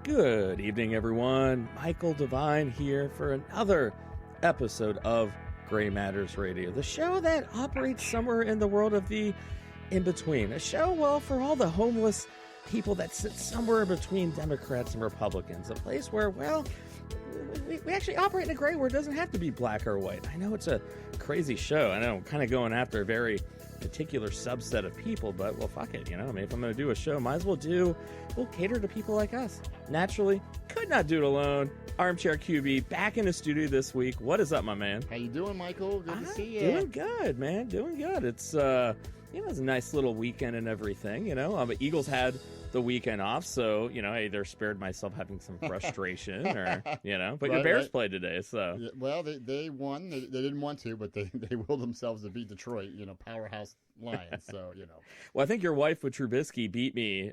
Good evening, everyone. Michael DeVine here for another episode of Gray Matters Radio, the show that operates somewhere in the world of the in-between. A show, well, for all the homeless people that sit somewhere between Democrats and Republicans. A place where, well, we actually operate in a gray where it doesn't have to be black or white. I know it's a crazy show. I know I'm kind of going after a very particular subset of people, but, well, fuck it, you know? I mean, if I'm going to do a show, might as well we'll cater to people like us. Naturally, could not do it alone. Armchair QB back in the studio this week. What is up, my man? How you doing, Michael? Good to see you. Doing good, man. Doing good. It's, it's a nice little weekend and everything, you know? But Eagles had the weekend off, so, you know, I either spared myself having some frustration or, you know, but your Bears played today, so. Yeah, well, they won. They didn't want to, but they willed themselves to beat Detroit, you know, powerhouse Lions, so, you know. Well, I think your wife with Trubisky beat me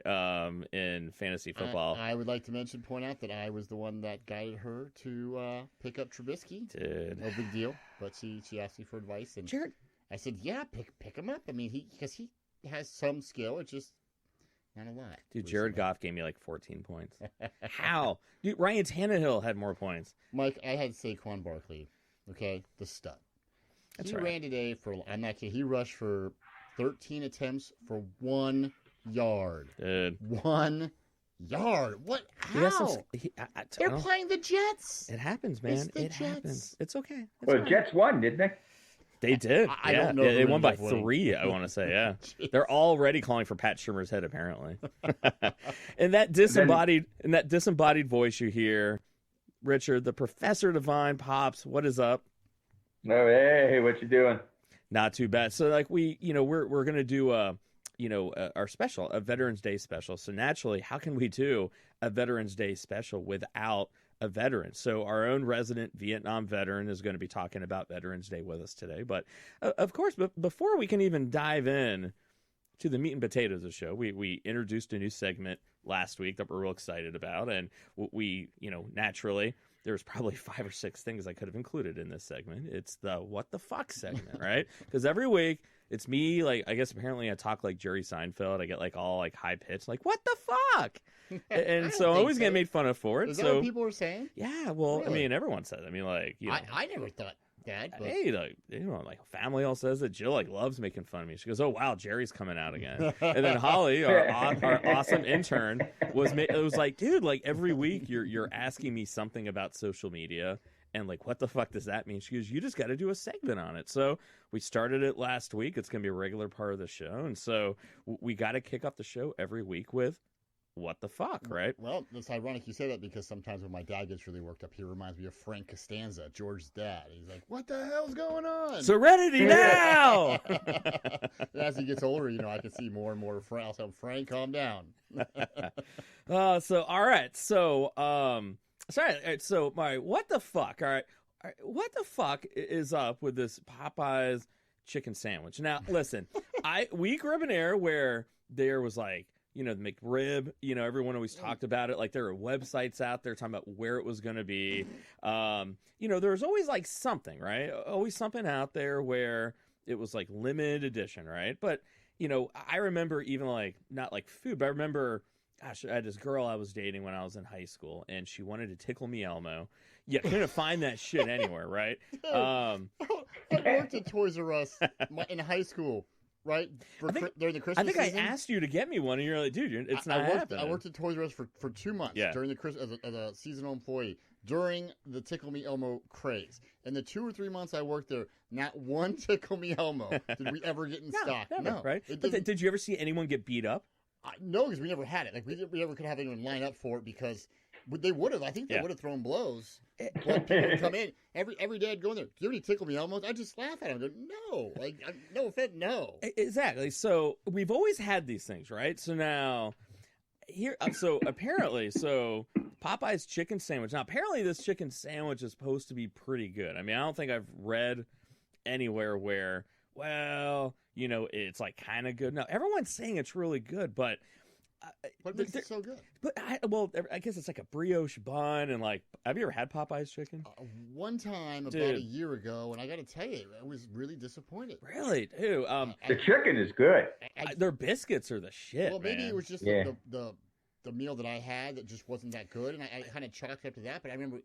in fantasy football. I would like to point out that I was the one that guided her to pick up Trubisky. Dude. No big deal, but she asked me for advice, and Jared, I said, yeah, pick him up. I mean, because he has some skill, it's just not a lot. Dude, Jared Goff gave me like 14 points. How? Dude, Ryan Tannehill had more points. Mike, I had Saquon Barkley, okay, the stud. That's he right. ran today for, I'm not kidding, he rushed for 13 attempts for 1 yard. Dude. 1 yard. What? How? They're playing the Jets. It happens, man. It happens. It's okay. It's Well, all the Jets won, didn't they? They did. I don't know. Yeah, they who won by ended up winning. 3, I want to say, yeah. They're already calling for Pat Shurmur's head, apparently. And that disembodied voice you hear, Richard, the Professor DeVine, Pops, what is up? No, hey, what you doing? Not too bad. So, like, we're going to do our special, a Veterans Day special. So naturally, how can we do a Veterans Day special without a veteran? So our own resident Vietnam veteran is going to be talking about Veterans Day with us today. But of course, before we can even dive in to the meat and potatoes of the show, we introduced a new segment last week that we're real excited about. And we naturally, there's probably 5 or 6 things I could have included in this segment. It's the what the fuck segment, right? Because every week it's me, like, I guess apparently I talk like Jerry Seinfeld. I get like all like high pitched, like, what the fuck? And so I always get made fun of for it. Is that what people are saying? Yeah, well, Really? I mean, everyone says it. I mean, like, you know, I never thought that. But... Hey, like, you know, like family all says that. Jill like loves making fun of me. She goes, "Oh wow, Jerry's coming out again." And then Holly, our awesome intern, was like, "Dude, like every week you're asking me something about social media." And like, what the fuck does that mean? She goes, you just got to do a segment on it. So we started it last week. It's going to be a regular part of the show. And so we got to kick off the show every week with what the fuck, right? Well, it's ironic you say that because sometimes when my dad gets really worked up, he reminds me of Frank Costanza, George's dad. He's like, what the hell's going on? Serenity now! As he gets older, you know, I can see more and more. I'll tell Frank, calm down. So, all right. So, so my what the fuck? All right, what the fuck is up with this Popeyes chicken sandwich? Now, listen, we grew up in an era where there was like, you know, the McRib. You know, everyone always talked about it. Like there were websites out there talking about where it was going to be. You know, there was always like something, right? Always something out there where it was like limited edition, right? But you know, I remember even like not like food, but I remember. Gosh, I had this girl I was dating when I was in high school, and she wanted to tickle me Elmo. You couldn't find that shit anywhere, right? I worked at Toys R Us in high school, right? During the Christmas season. I think I asked you to get me one, and you're like, dude, it's not happening. I worked at Toys R Us for 2 months during the as a seasonal employee during the Tickle Me Elmo craze. In the 2 or 3 months I worked there, not one Tickle Me Elmo did we ever get in stock. Never, no, right? But did you ever see anyone get beat up? No, because we never had it. Like we never could have anyone line up for it because they would have. I think they would have thrown blows. But people would come in every day. I'd go in there. Do you have any Tickle Me Elmos? I just laugh at them. I go, no, like no offense, no. Exactly. So we've always had these things, right? So now here, so apparently, Popeye's chicken sandwich. Now apparently, this chicken sandwich is supposed to be pretty good. I mean, I don't think I've read anywhere where, well, you know, it's like kind of good. Now everyone's saying it's really good, but what makes it so good? But I guess it's like a brioche bun and like. Have you ever had Popeye's chicken? One time about a year ago, and I got to tell you, I was really disappointed. Really, dude. The chicken is good. Their biscuits are the shit. Well, maybe man. it was just the the meal that I had that just wasn't that good, and I kind of chalked up to that. But I remember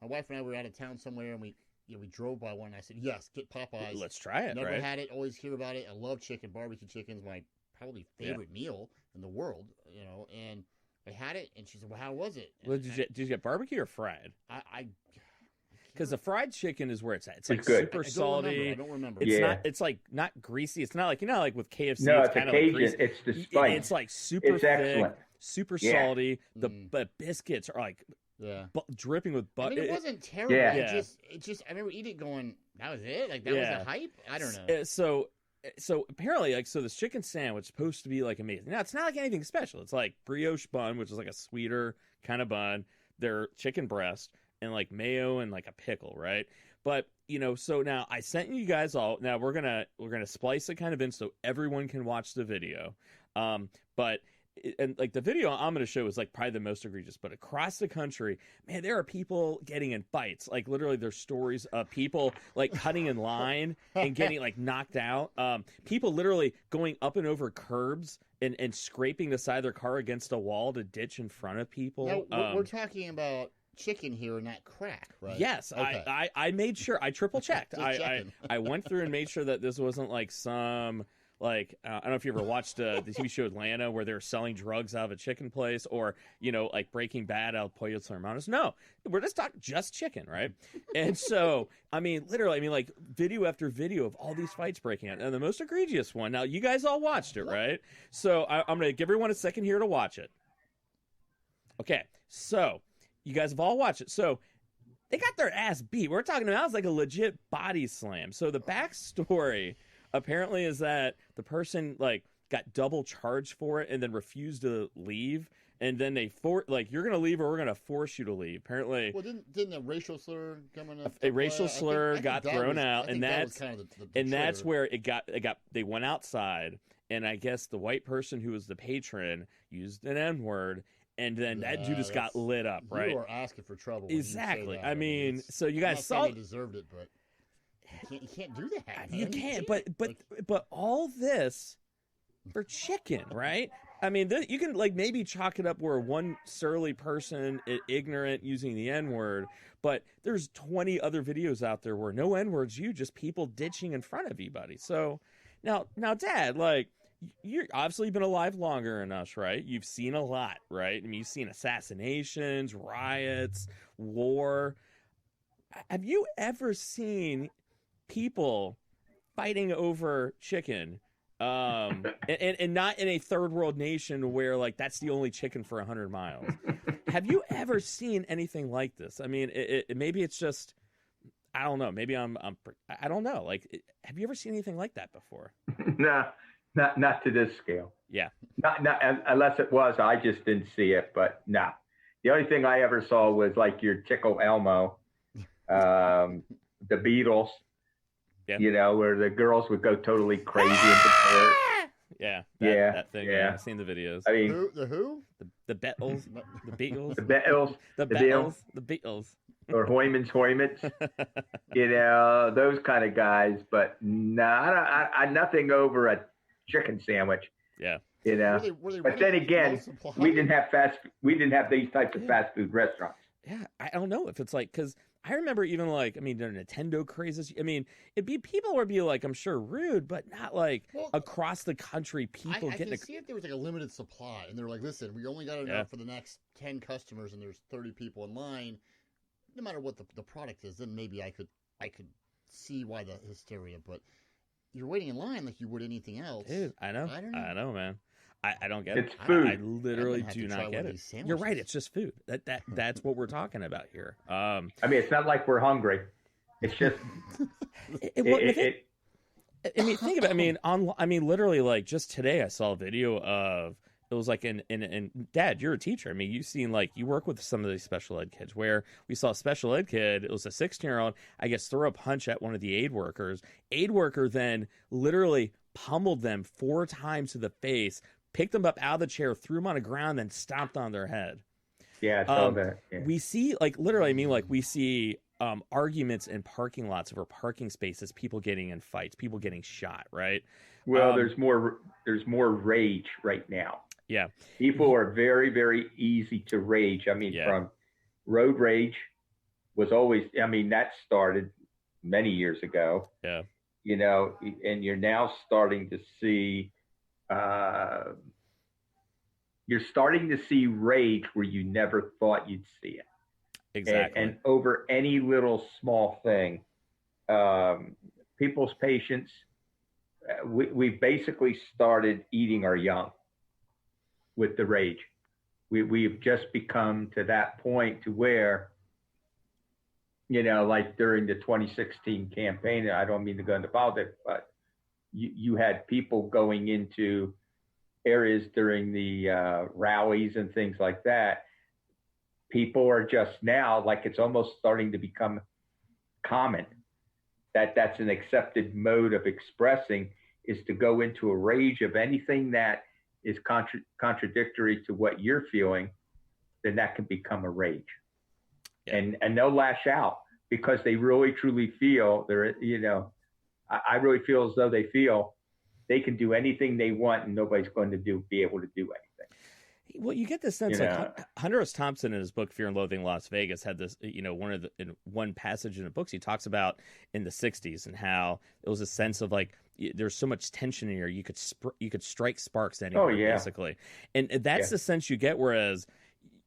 my wife and I were out of town somewhere, and we drove by one, and I said, yes, get Popeyes. Let's try it. Never right? had it, always hear about it. I love chicken. Barbecue chicken's my probably favorite meal in the world, and I had it, and she said, well, how was it? Well, did you get barbecue or fried? Because the fried chicken is where it's at. It's like good. super salty. I don't remember. It's not. It's like not greasy. It's not like like with KFC. No, it's it's kind of Cajun. like greasy. It's the spice. It's like super It's thick, excellent. super salty. The biscuits are like dripping with I butter. mean, it wasn't terrible. Yeah. It just. I remember eating it going, that was it. Like that was the hype. I don't know. So apparently, this chicken sandwich is supposed to be like amazing. Now it's not like anything special. It's like brioche bun, which is like a sweeter kind of bun. Their chicken breast and like mayo and like a pickle, right? But so now I sent you guys all. Now we're gonna splice it kind of in so everyone can watch the video. But like the video I'm gonna show is like probably the most egregious. But across the country, man, there are people getting in fights. Like literally, there's stories of people like cutting in line and getting like knocked out. People literally going up and over curbs and scraping the side of their car against a wall to ditch in front of people. Now, we're talking about chicken here, not crack, right? Yes, okay. I made sure. I triple checked. I went through and made sure that this wasn't like some I don't know if you ever watched the TV show Atlanta where they're selling drugs out of a chicken place, or like Breaking Bad out of Pollos Hermanos. No, we're just talking just chicken, right? And so literally, like video after video of all these fights breaking out, and the most egregious one. Now you guys all watched it, right? So I'm gonna give everyone a second here to watch it. Okay, so. You guys have all watched it. So they got their ass beat. We're talking about like a legit body slam. So the backstory apparently is that the person like got double charged for it and then refused to leave. And then they you're going to leave or we're going to force you to leave. Apparently. Well, didn't a racial slur come in? A racial slur got thrown out, and that's kind of the that's where it got. They went outside, and I guess the white person who was the patron used an N-word. And then that dude just got lit up, right? You are asking for trouble. When exactly. You say that. I mean, so you guys saw. saw. He deserved it, but you can't do that. Man. You can't. But all this for chicken, right? I mean, you can like maybe chalk it up where one surly person, ignorant, using the N-word, but there's 20 other videos out there where no N-words, just people ditching in front of you, buddy. So now, Dad, like. You're obviously been alive longer than us, right? You've seen a lot, right? I mean, you've seen assassinations, riots, war. Have you ever seen people fighting over chicken? And not in a third world nation where like that's the only chicken for 100 miles. Have you ever seen anything like this? I mean, maybe it's just, I don't know. Maybe I don't know. Like, have you ever seen anything like that before? No. Not to this scale. Yeah. Not unless it was, I just didn't see it. But no, the only thing I ever saw was like your Tickle Elmo, the Beatles. Yeah. Where the girls would go totally crazy. Yeah. That thing. Yeah. I've seen the videos. I mean, the who? The Beatles. The Beatles. The Beatles. The Beatles. The Beatles. Or Hoymans. Those kind of guys. But no, I nothing over a chicken sandwich. Yeah. Were they but then again, we didn't have these types of fast food restaurants. Yeah, I don't know if it's like, because I remember even like, I mean, the Nintendo crazes. I mean, people would be like, I'm sure rude, but not like across the country. People I can see if there was like a limited supply, and they're like, listen, we only got enough for the next 10 customers, and there's 30 people in line. No matter what the product is, then maybe I could see why the hysteria, but. You're waiting in line like you would anything else. Dude, I know, man. I don't get it's it. Food. I literally do not get it. You're right. It's just food. That's what we're talking about here. I mean, it's not like we're hungry. It's just. I mean, think about it. I mean, literally, like just today, I saw a video of. It was like and Dad, you're a teacher. I mean, you've seen like you work with some of these special ed kids where we saw a special ed kid. It was a 16-year-old. I guess throw a punch at one of the aid workers. Aid worker then literally pummeled them 4 times to the face, picked them up out of the chair, threw them on the ground, then stomped on their head. Yeah, I saw that. Yeah. We see like literally. I mean, like we see arguments in parking lots over parking spaces, people getting in fights, people getting shot. Right. Well, there's more rage right now. Yeah. People are very, very easy to rage. I mean, from road rage was always, I mean, that started many years ago. Yeah. You know, and you're now starting to see, you're starting to see rage where you never thought you'd see it. Exactly. And over any little small thing, people's patience, we've basically started eating our young with the rage. We've just become to that point to where, you know, like during the 2016 campaign, I don't mean to go into politics, but you had people going into areas during the rallies and things like that. People are just now, like, it's almost starting to become common that's an accepted mode of expressing, is to go into a rage of anything that is contradictory to what you're feeling. Then that can become a rage. Yeah. And they'll lash out because they really truly feel they're, you know, I really feel as though they feel they can do anything they want and nobody's going to be able to do anything. Well, you get this sense, like Hunter S. Thompson in his book Fear and Loathing in Las Vegas had this, you know, in one passage in the books he talks about in the 60s and how it was a sense of like there's so much tension in here you could strike sparks anywhere, basically, and that's the sense you get. Whereas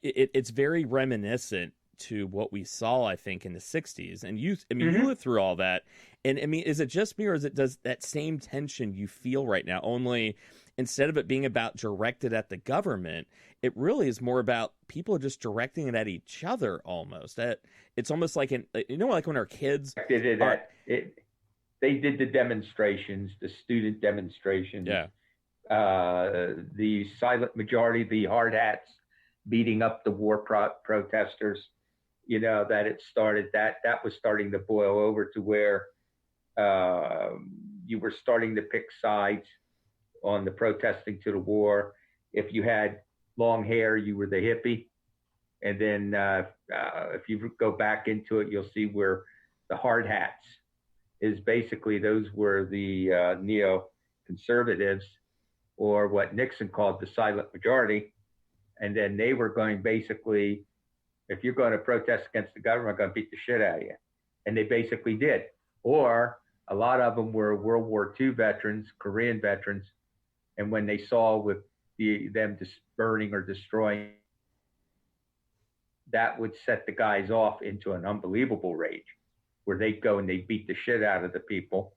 it's very reminiscent to what we saw, I think, in the 60s. And you lived through all that. And I mean, is it just me, or does that same tension you feel right now, only instead of it being about directed at the government, it really is more about people just directing it at each other almost? That it's almost like like when our kids they did the demonstrations, the student demonstrations. Yeah. The silent majority, the hard hats beating up the war protesters, you know, that it started, that was starting to boil over to where you were starting to pick sides on the protesting to the war. If you had long hair, you were the hippie. And then if you go back into it, you'll see where the hard hats is basically, those were the neo-conservatives, or what Nixon called the silent majority. And then they were going, basically, if you're going to protest against the government, I'm going to beat the shit out of you. And they basically did. Or a lot of them were World War II veterans, Korean veterans. And when they saw with them just burning or destroying, that would set the guys off into an unbelievable rage, where they'd go and they'd beat the shit out of the people,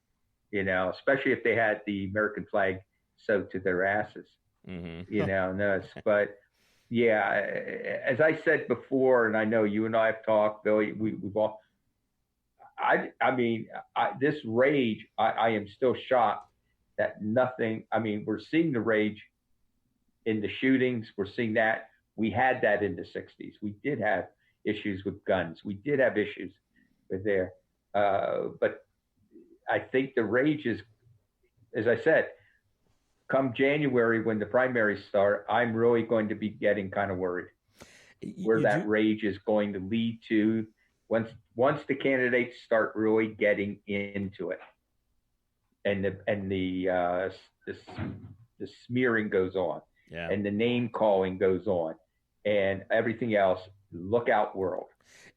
you know, especially if they had the American flag sewed to their asses, you know. But yeah, as I said before, and I know you and I have talked, Billy, we've all, I mean, this rage, I am still shocked that nothing, I mean, we're seeing the rage in the shootings. We're seeing that. We had that in the 60s. We did have issues with guns. We did have issues with there. But I think the rage is, as I said, come January when the primaries start, I'm really going to be getting kind of worried where that rage is going to lead to once the candidates start really getting into it, and the smearing goes on, and the name calling goes on, and everything else. Look out, world.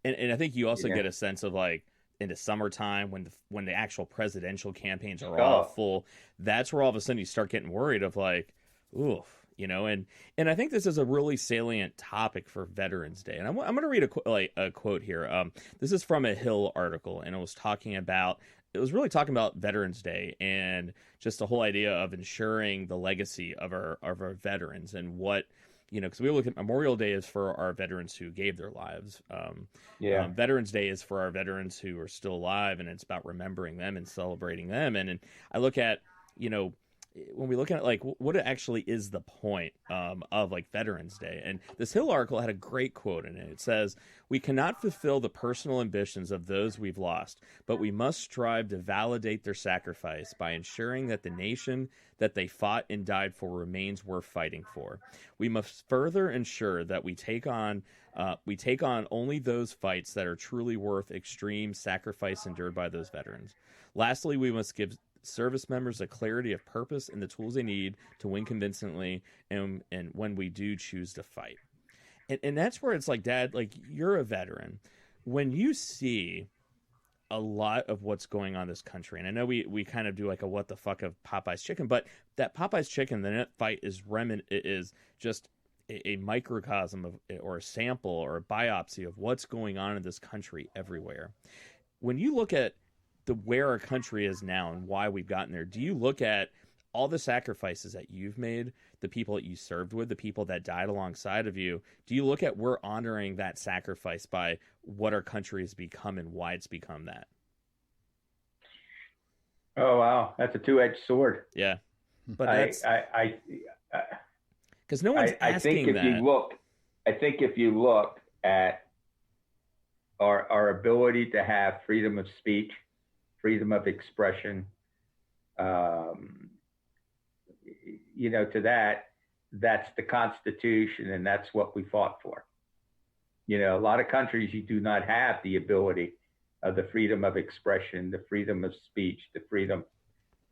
And I think you also get a sense of, like, in the summertime when the actual presidential campaigns are all full, that's where all of a sudden you start getting worried of, like, oof, you know. And I think this is a really salient topic for Veterans Day. And I'm going to read a quote here. This is from a Hill article, and it was really talking about Veterans Day and just the whole idea of ensuring the legacy of our veterans, and what, you know, because we look at Memorial Day is for our veterans who gave their lives. Veterans Day is for our veterans who are still alive, and it's about remembering them and celebrating them. And I look at, you know, when we look at, like, what actually is the point of, like, Veterans Day. And this Hill article had a great quote in it. It says, "We cannot fulfill the personal ambitions of those we've lost, but we must strive to validate their sacrifice by ensuring that the nation that they fought and died for remains worth fighting for. We must further ensure that we take on only those fights that are truly worth extreme sacrifice endured by those veterans. Lastly, we must give service members a clarity of purpose and the tools they need to win convincingly, and when we do choose to fight. And that's where it's like, Dad, like, you're a veteran. When you see a lot of what's going on in this country, and I know we kind of do like a what the fuck of Popeye's chicken, but that Popeye's chicken, the net fight is just a microcosm of, or a sample or a biopsy of what's going on in this country everywhere. When you look at where our country is now and why we've gotten there, do you look at all the sacrifices that you've made, the people that you served with, the people that died alongside of you? Do you look at we're honoring that sacrifice by what our country has become and why it's become that? Oh, wow. That's a two-edged sword. Yeah. But that's... Because no one's asking that. I think if you look at our ability to have freedom of speech, freedom of expression, that's the Constitution, and that's what we fought for. A lot of countries, you do not have the ability of the freedom of expression, the freedom of speech, the freedom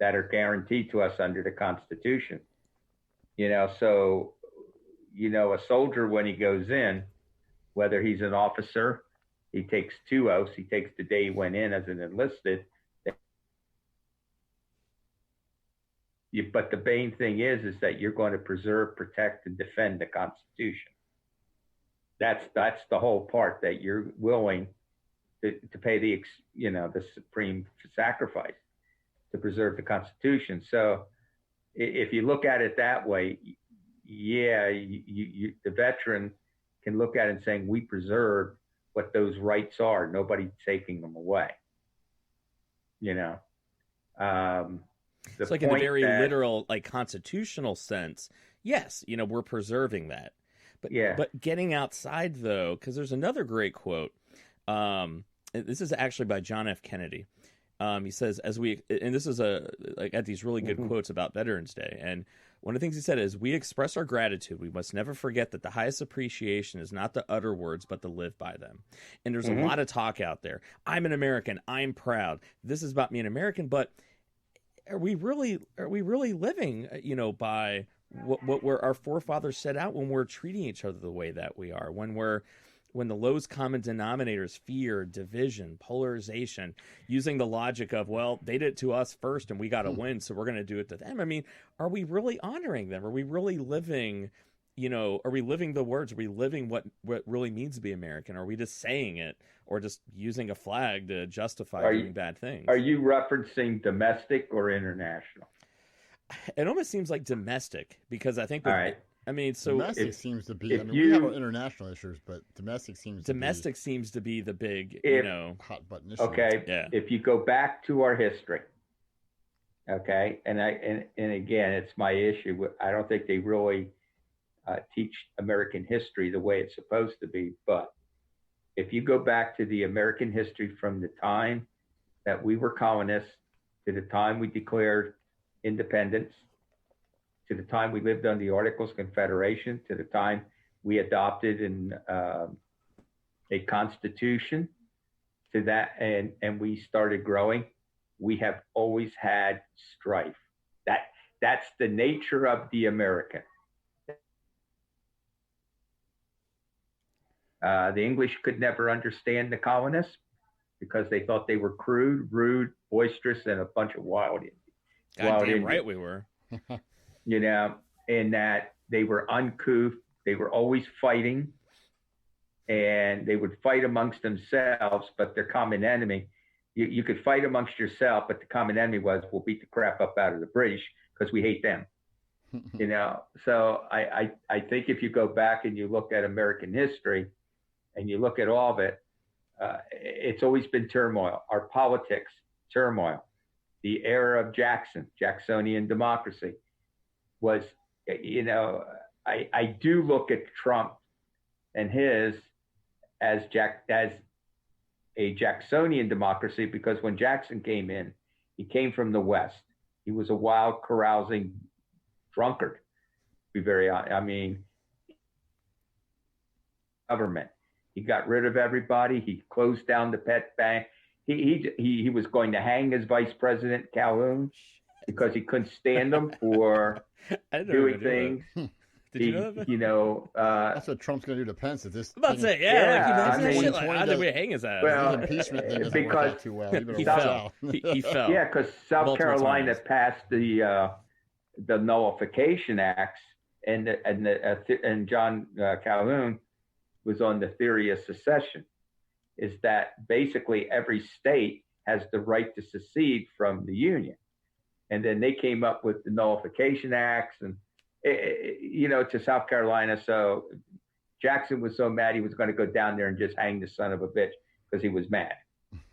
that are guaranteed to us under the Constitution. So, a soldier, when he goes in, whether he's an officer, he takes 2 oaths. He takes the day he went in as an enlisted. But the main thing is that you're going to preserve, protect, and defend the Constitution. That's the whole part, that you're willing to pay the supreme sacrifice to preserve the Constitution. So if you look at it that way, yeah, the veteran can look at it and saying, we preserve what those rights are. Nobody's taking them away. It's like in the very literal, like, constitutional sense. Yes, we're preserving that. But getting outside, though, because there's another great quote. This is actually by John F. Kennedy. He says, and this is at these really good quotes about Veterans Day. And one of the things he said is, we express our gratitude. We must never forget that the highest appreciation is not to utter words, but to live by them. And there's a lot of talk out there. I'm an American. I'm proud. This is about me, an American. But are we really living, by what our forefathers set out when we're treating each other the way that we are, when the lowest common denominator is fear, division, polarization, using the logic of, well, they did it to us first and we got to win, so we're going to do it to them. I mean, are we really honoring them? Are we really living, are we living the words? Are we living what really means to be American? Are we just saying it or just using a flag to justify doing bad things? Are you referencing domestic or international? It almost seems like domestic, because I think... All right. I mean, so domestic seems to be. We have our international issues, but domestic seems to be the big, hot button issue. Okay, yeah. If you go back to our history, okay, and again, it's my issue. I don't think they really teach American history the way it's supposed to be. But if you go back to the American history from the time that we were colonists to the time we declared independence, to the time we lived under the Articles of Confederation, to the time we adopted a constitution, to that, and we started growing, we have always had strife. That's the nature of the American. The English could never understand the colonists because they thought they were crude, rude, boisterous, and a bunch of wild Indians. Goddamn right we were. And that they were uncouth, they were always fighting, and they would fight amongst themselves, but their common enemy, you could fight amongst yourself, but the common enemy was, we'll beat the crap up out of the British because we hate them. So I think if you go back and you look at American history and you look at all of it, it's always been turmoil. Our politics, turmoil. The era of Jacksonian democracy was, I do look at Trump and his as a Jacksonian democracy, because when Jackson came in, he came from the West. He was a wild, carousing drunkard. Be very honest. I mean, government. He got rid of everybody. He closed down the pet bank. he was going to hang his vice president Calhoun because he couldn't stand him for doing things. Did you know that? That's what Trump's going to do to Pence at this. I'm about to say, like, he makes that shit. Like, how did we hang his ass? Well, his impeachment thing doesn't work out too well. He fell. He fell. Yeah, because South Carolina passed the nullification acts, and John Calhoun was on the theory of secession. Is that basically every state has the right to secede from the Union, and then they came up with the nullification acts and. To South Carolina. So Jackson was so mad he was going to go down there and just hang the son of a bitch because he was mad.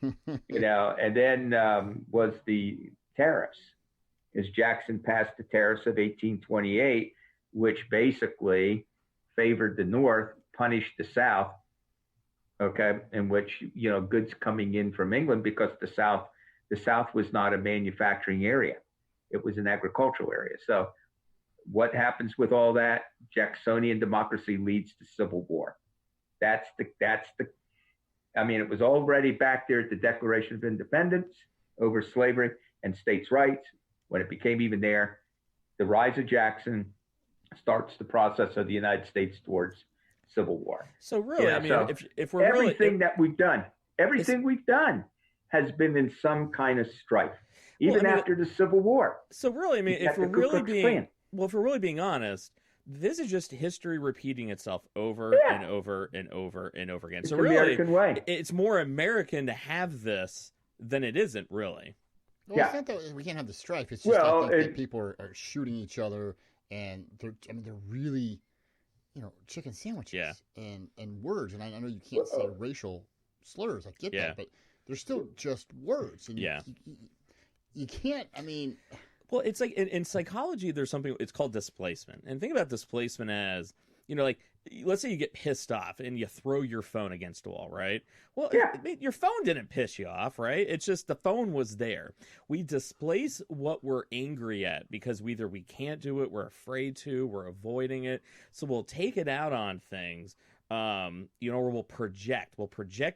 And then was the tariffs. As Jackson passed the tariffs of 1828, which basically favored the North, punished the South. Okay, in which goods coming in from England because the South was not a manufacturing area; it was an agricultural area. So. What happens with all that? Jacksonian democracy leads to civil war. That's the. I mean, it was already back there at the Declaration of Independence over slavery and states' rights. When it became even there, the rise of Jackson starts the process of the United States towards civil war. So really, I mean, if we're everything that we've done, has been in some kind of strife, even after the Civil War. So really, I mean, if we're really being honest, this is just history repeating itself over and over and over and over again. It's so the really, American way. It's more American to have this than it isn't really. Well, it's not that we can't have the strife. It's just I think that people are shooting each other, and they're really, chicken sandwiches and words. And I know you can't say racial slurs. I get that, but they're still just words. And you can't. I mean. Well, it's like in psychology, there's something, it's called displacement. And think about displacement as, like, let's say you get pissed off and you throw your phone against a wall, right? Well, your phone didn't piss you off, right? It's just the phone was there. We displace what we're angry at because either we can't do it, we're afraid to, we're avoiding it. So we'll take it out on things. Or we'll project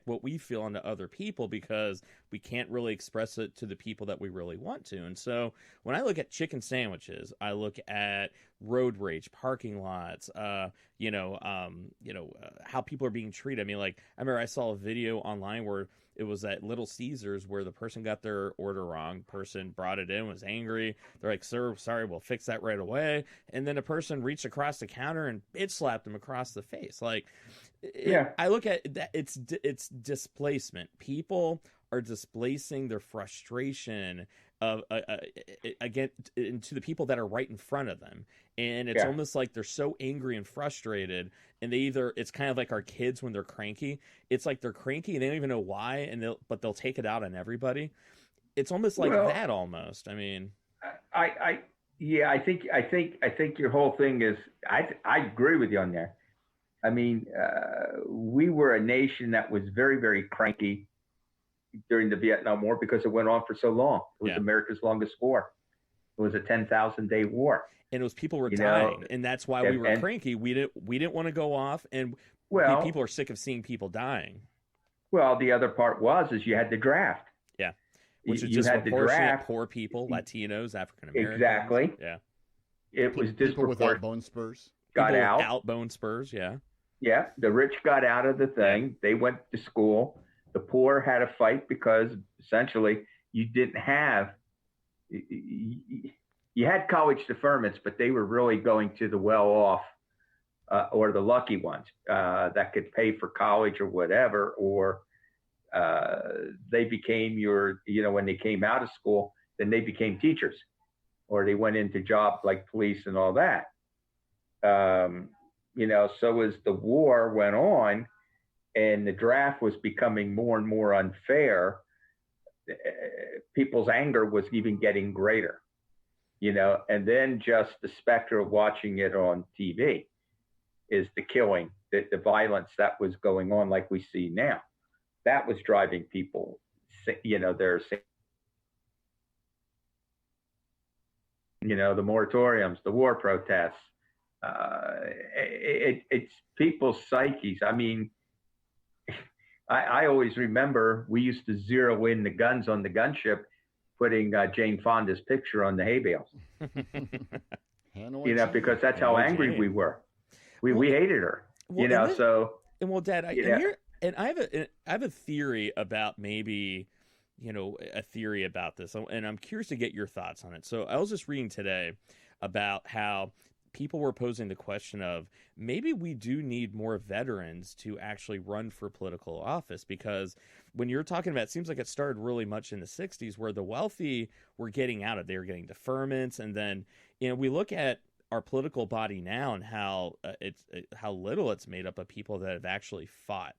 what we feel onto other people because we can't really express it to the people that we really want to. And so when I look at chicken sandwiches, I look at road rage, parking lots, how people are being treated. I mean, like, I remember I saw a video online where it was at Little Caesars where the person got their order wrong. Person brought it in, was angry. They're like, "Sir, sorry, we'll fix that right away." And then a person reached across the counter and bitch slapped him across the face. Like, I look at that. It's displacement. People are displacing their frustration again into the people that are right in front of them, and it's almost like they're so angry and frustrated, and it's kind of like our kids when they're cranky. It's like they're cranky and they don't even know why, but they'll take it out on everybody. It's almost like that almost. I mean, I think your whole thing is I agree with you on there. I mean, we were a nation that was very, very cranky during the Vietnam War because it went on for so long. It was America's longest war. It was a 10,000-day war, and it was people were dying, and that's why we were cranky. We didn't want to go off, and people are sick of seeing people dying. Well, the other part is you had the draft. Yeah, which is just proportionate poor people, Latinos, African Americans. Exactly. Yeah, it was people without bone spurs. Got out. Without bone spurs. Yeah. Yeah, the rich got out of the thing. They went to school. The poor had to fight because essentially you didn't have, you had college deferments, but they were really going to the well-off or the lucky ones that could pay for college or whatever, or they became when they came out of school, then they became teachers or they went into jobs like police and all that. So as the war went on, and the draft was becoming more and more unfair, people's anger was even getting greater, and then just the specter of watching it on TV is the killing, the violence that was going on like we see now. That was driving people, the moratoriums, the war protests. It's people's psyches. I mean, I always remember we used to zero in the guns on the gunship, putting Jane Fonda's picture on the hay bales. Because that's how angry we were. We hated her. Dad, I have a theory about maybe, a theory about this, and I'm curious to get your thoughts on it. So I was just reading today about how people were posing the question of maybe we do need more veterans to actually run for political office, because when you're talking about, it seems like it started really much in the 60s where the wealthy were getting out of, they were getting deferments. And then, we look at our political body now and how little it's made up of people that have actually fought.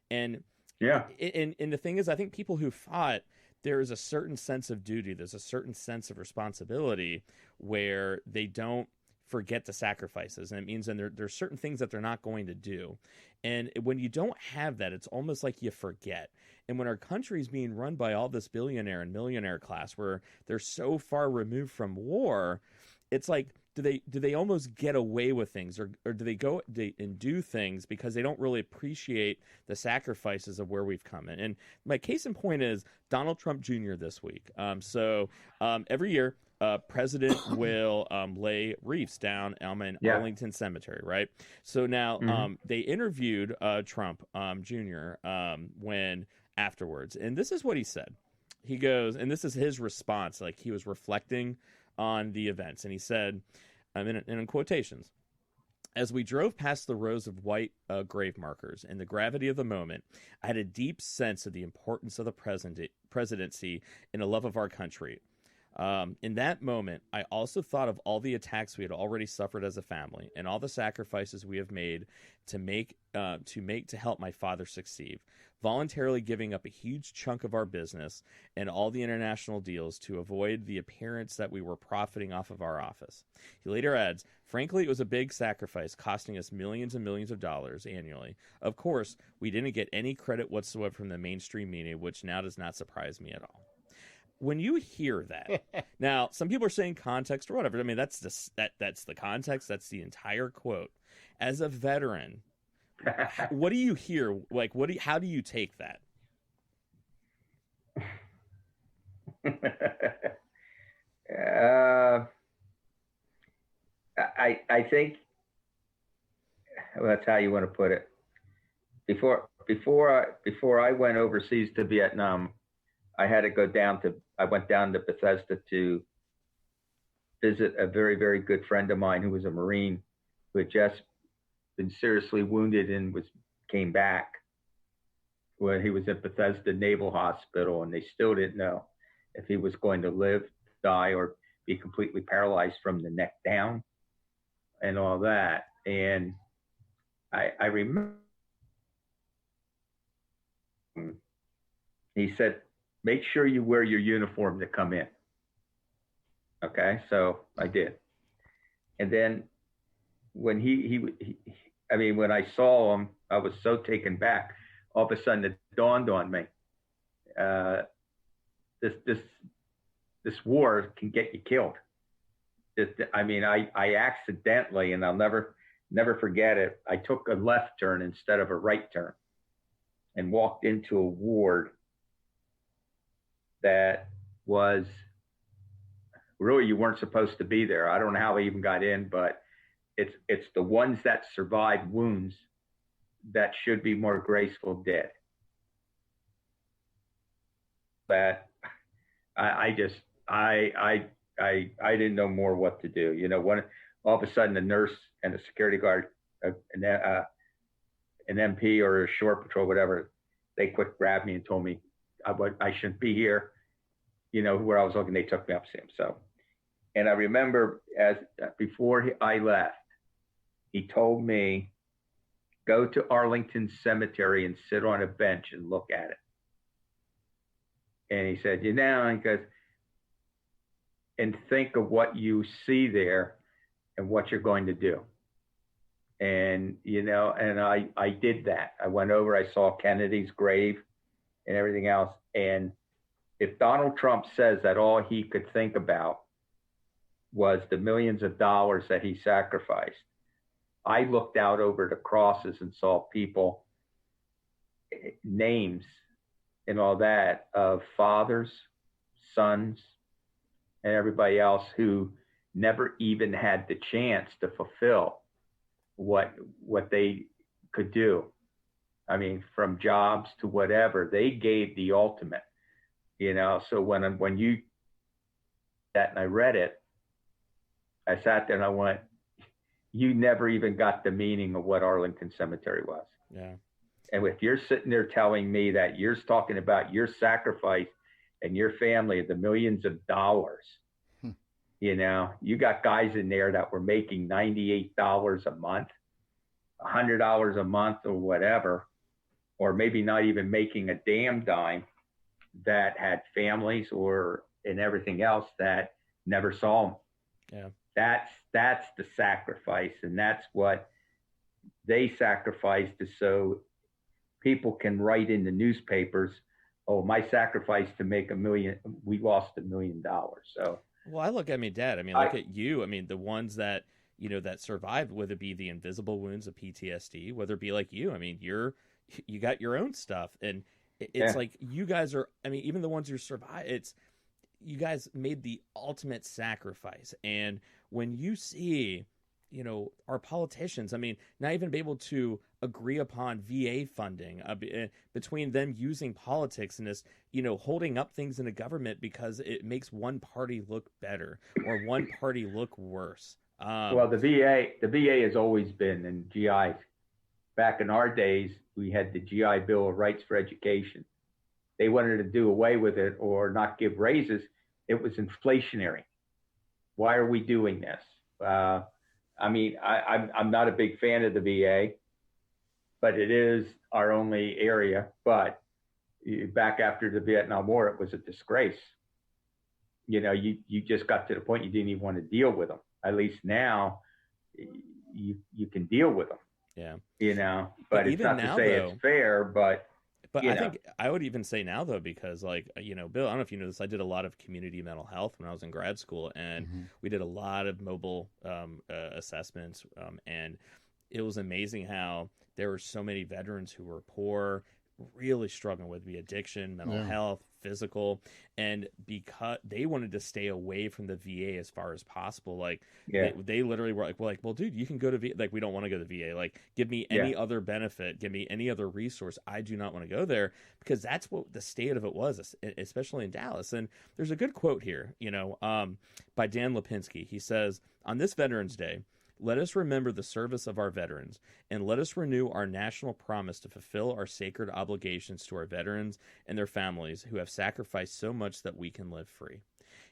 And and the thing is, I think people who fought, there is a certain sense of duty. There's a certain sense of responsibility where they don't forget the sacrifices. And it means there's certain things that they're not going to do. And when you don't have that, it's almost like you forget. And when our country is being run by all this billionaire and millionaire class where they're so far removed from war, it's like, do they almost get away with things, or do they go and do things because they don't really appreciate the sacrifices of where we've come in? And my case in point is Donald Trump Jr. this week. Every year, president will lay wreaths down in Arlington Cemetery, right? So now they interviewed Trump Jr. When afterwards, and this is what he said. He goes, and this is his response, like he was reflecting on the events, and he said, in quotations, "As we drove past the rows of white grave markers and the gravity of the moment, I had a deep sense of the importance of the presidency and a love of our country. In that moment, I also thought of all the attacks we had already suffered as a family and all the sacrifices we have made to help my father succeed, voluntarily giving up a huge chunk of our business and all the international deals to avoid the appearance that we were profiting off of our office." He later adds, "Frankly, it was a big sacrifice, costing us millions and millions of dollars annually. Of course, we didn't get any credit whatsoever from the mainstream media, which now does not surprise me at all." When you hear that, now some people are saying context or whatever. I mean, that's the context. That's the entire quote. As a veteran, what do you hear? Like, how do you take that? I think, well, that's how you want to put it. Before I went overseas to Vietnam, I went down to Bethesda to visit a very, very good friend of mine who was a Marine who had just been seriously wounded and came back when he was at Bethesda Naval Hospital, and they still didn't know if he was going to live, die, or be completely paralyzed from the neck down and all that. And I remember he said, "Make sure you wear your uniform to come in." Okay, so I did. And then when when I saw him, I was so taken back. All of a sudden, it dawned on me: this war can get you killed. I accidentally, and I'll never forget it, I took a left turn instead of a right turn, and walked into a ward that was really, you weren't supposed to be there. I don't know how I even got in, but it's the ones that survive wounds that should be more graceful dead. But I didn't know more what to do. When all of a sudden the nurse and the security guard, an MP or a shore patrol, whatever, they quick grabbed me and told me I shouldn't be here. Where I was looking, they took me up to see him. So, and I remember before I left, he told me, "Go to Arlington Cemetery and sit on a bench and look at it." And he said, he goes, "And think of what you see there and what you're going to do." And, and I did that. I went over, I saw Kennedy's grave and everything else. And if Donald Trump says that all he could think about was the millions of dollars that he sacrificed, I looked out over the crosses and saw people names and all that of fathers, sons, and everybody else who never even had the chance to fulfill what they could do. I mean, from jobs to whatever, they gave the ultimate, So when you that and I read it, I sat there and I went, you never even got the meaning of what Arlington Cemetery was. Yeah. And if you're sitting there telling me that you're talking about your sacrifice and your family, the millions of dollars, you got guys in there that were making $98 a month, $100 a month or whatever, or maybe not even making a damn dime, that had families and everything else that never saw them. Yeah. That's the sacrifice, and that's what they sacrificed, so people can write in the newspapers, oh, my sacrifice to make we lost $1 million. So, well, I look at Dad. Look at you. The ones that that survived, whether it be the invisible wounds of PTSD, whether it be like you. You got your own stuff, and it's like you guys are. Even the ones who survive, you guys made the ultimate sacrifice. And when you see, our politicians, not even be able to agree upon VA funding between them using politics and this, holding up things in the government because it makes one party look better or one party look worse. Well, the VA has always been, and GIs. Back in our days, we had the GI Bill of Rights for Education. They wanted to do away with it or not give raises. It was inflationary. Why are we doing this? I'm not a big fan of the VA, but it is our only area. But back after the Vietnam War, it was a disgrace. You just got to the point you didn't even want to deal with them. At least now, you can deal with them. Yeah. But it's not to say it's fair, but I think I would even say now, though, because Bill, I don't know if you know this, I did a lot of community mental health when I was in grad school, and we did a lot of mobile assessments, and it was amazing how there were so many veterans who were poor, really struggling with the addiction, mental health, physical, and because they wanted to stay away from the VA as far as possible, they literally were like, well, dude, you can go to VA. Like, we don't want to go to VA. Like, give me any other benefit, give me any other resource. I do not want to go there, because that's what the state of it was, especially in Dallas. And there's a good quote here, by Dan Lipinski. He says, on this Veterans Day, let us remember the service of our veterans, and let us renew our national promise to fulfill our sacred obligations to our veterans and their families who have sacrificed so much that we can live free.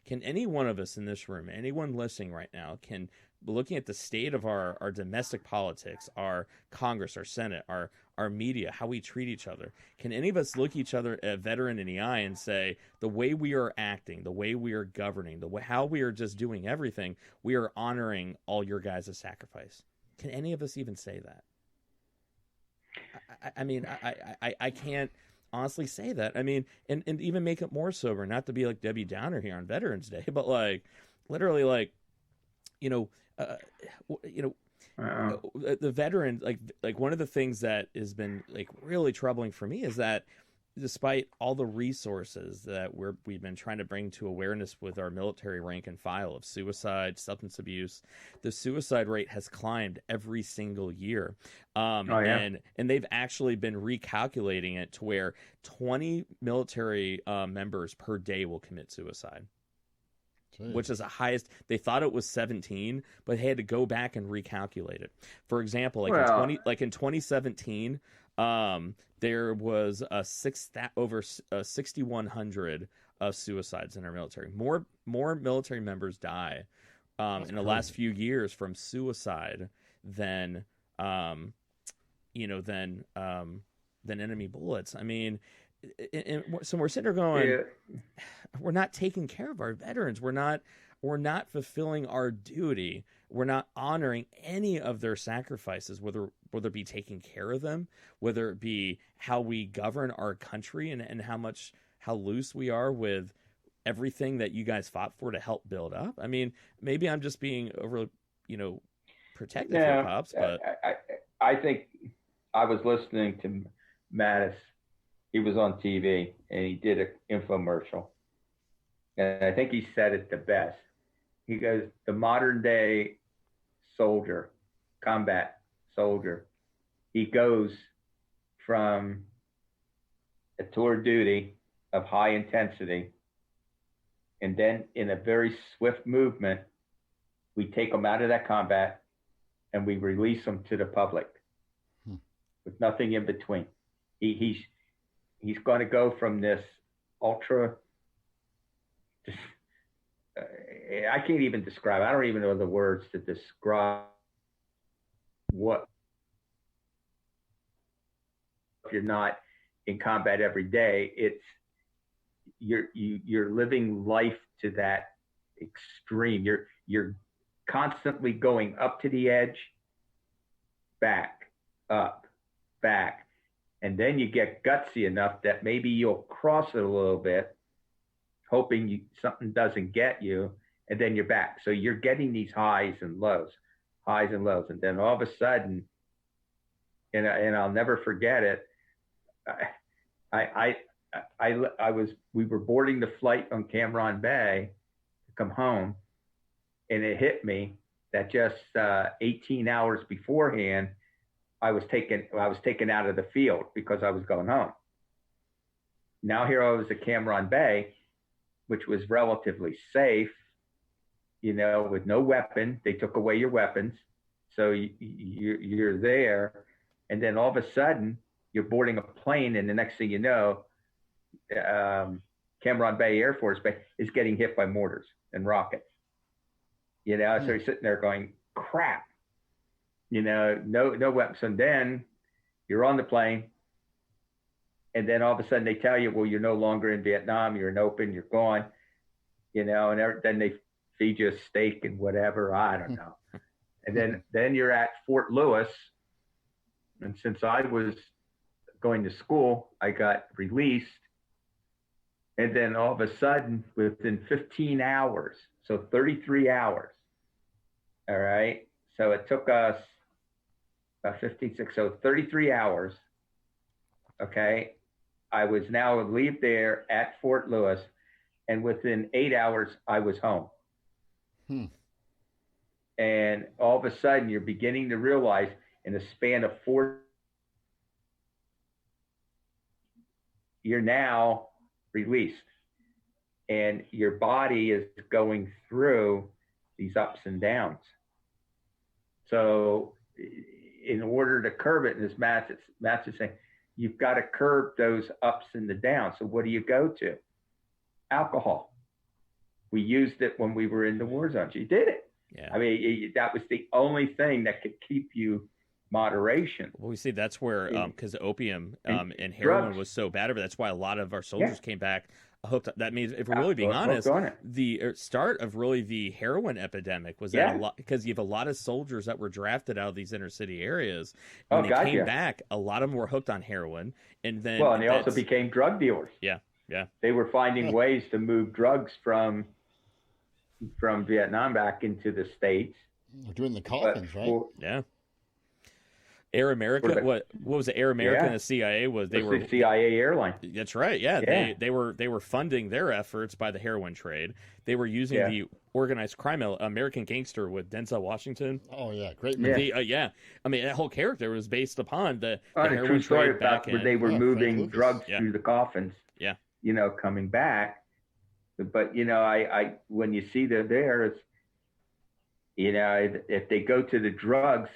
Can any one of us in this room, anyone listening right now, can, looking at the state of our domestic politics, our Congress, our Senate, our media, how we treat each other, can any of us look each other, a veteran, in the eye and say, the way we are acting, the way we are governing, how we are just doing everything, we are honoring all your guys' sacrifice? Can any of us even say that? I can't honestly say that. And even make it more sober, not to be like Debbie Downer here on Veterans Day, but literally the veteran, like one of the things that has been really troubling for me is that despite all the resources that we've been trying to bring to awareness with our military rank and file of suicide, substance abuse, the suicide rate has climbed every single year. And they've actually been recalculating it to where 20 military members per day will commit suicide. Jeez. Which is the highest. They thought it was 17, but they had to go back and recalculate it. For example, in 2017, there was over 6,100 suicides in our military. More military members die in the last few years from suicide than enemy bullets. So we're sitting there going, we're not taking care of our veterans. We're not fulfilling our duty. We're not honoring any of their sacrifices, whether it be taking care of them, whether it be how we govern our country and how loose we are with everything that you guys fought for to help build up. Maybe I'm just being over, protective here, Pops, but I think I was listening to Mattis, he was on TV and he did an infomercial. And I think he said it the best. He goes, the modern day soldier, combat soldier, he goes from a tour duty of high intensity, and then in a very swift movement, we take them out of that combat and we release them to the public with nothing in between. He's going to go from this ultra, I can't even describe, I don't even know the words to describe what, if you're not in combat every day, it's you're living life to that extreme. You're constantly going up to the edge, back, up, back, and then you get gutsy enough that maybe you'll cross it a little bit, hoping something doesn't get you, and then you're back. So you're getting these highs and lows, and then all of a sudden, and I'll never forget it. We were boarding the flight on Cameron Bay to come home, and it hit me that just 18 hours beforehand, I was taken out of the field because I was going home. Now here I was at Cameron Bay, which was relatively safe, with no weapon. They took away your weapons, so you're there, and then all of a sudden you're boarding a plane, and the next thing you know, Cameron Bay Air Force Base is getting hit by mortars and rockets. So you're sitting there going, crap. No weapons. And then you're on the plane, and then all of a sudden they tell you, well, you're no longer in Vietnam, you're in open, you're gone, and then they feed you a steak and whatever, I don't know. And then you're at Fort Lewis, and since I was going to school, I got released, and then all of a sudden, within 15 hours, so 33 hours, all right, so it took us about 33 hours, okay, I was now leave there at Fort Lewis, and within 8 hours, I was home. And all of a sudden, you're beginning to realize in a span of 4, you're now released, and your body is going through these ups and downs. So in order to curb it, and as Matt is saying, you've got to curb those ups and the downs. So what do you go to? Alcohol. We used it when we were in the war zones. You did it. Yeah. I mean, that was the only thing that could keep you moderation. Well, we see that's where, because opium and heroin drugs was so bad over, that's why a lot of our soldiers came back hooked. That means, if we're really being honest, the start of really the heroin epidemic was that a lot, because you have a lot of soldiers that were drafted out of these inner city areas. When they came back, a lot of them were hooked on heroin, and then and they also became drug dealers. Yeah. They were finding ways to move drugs from Vietnam back into the States. They're doing the coffins, right? Yeah. Air America, what was it? Air America and the CIA were the CIA airline. That's right. Yeah. They were funding their efforts by the heroin trade. They were using the organized crime, American Gangster with Denzel Washington. Oh yeah, great movie. I mean, that whole character was based upon the heroin true story trade back where they were moving drugs through the coffins. Yeah. Coming back. But I when you see they're there, it's if they go to the drugs,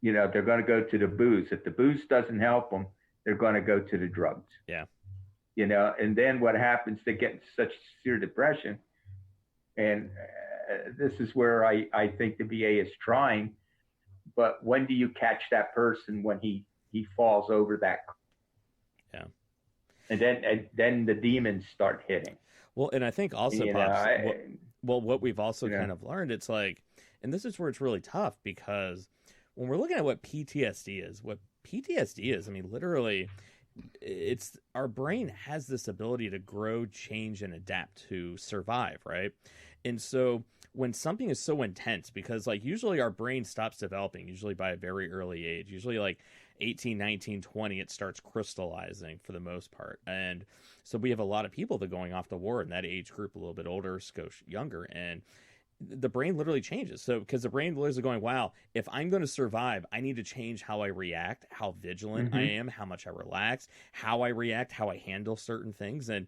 they're going to go to the booze. If the booze doesn't help them, they're going to go to the drugs. Yeah. And then what happens, they get into such severe depression. And this is where I think the VA is trying. But when do you catch that person when he falls over that? Yeah. And then the demons start hitting. Well, and I think also, Pops, what we've also kind of learned, it's like, and this is where it's really tough, because when we're looking at what PTSD is, I mean, literally, it's our brain has this ability to grow, change, and adapt to survive, right? And so when something is so intense, because like usually our brain stops developing, usually by a very early age, usually like 18, 19, 20, it starts crystallizing for the most part. And so we have a lot of people that are going off to war in that age group, a little bit older, skosh younger, and the brain literally changes. So because the brain literally is going, wow, if I'm going to survive, I need to change how I react, how vigilant I am, how much I relax, how I react, how I handle certain things. And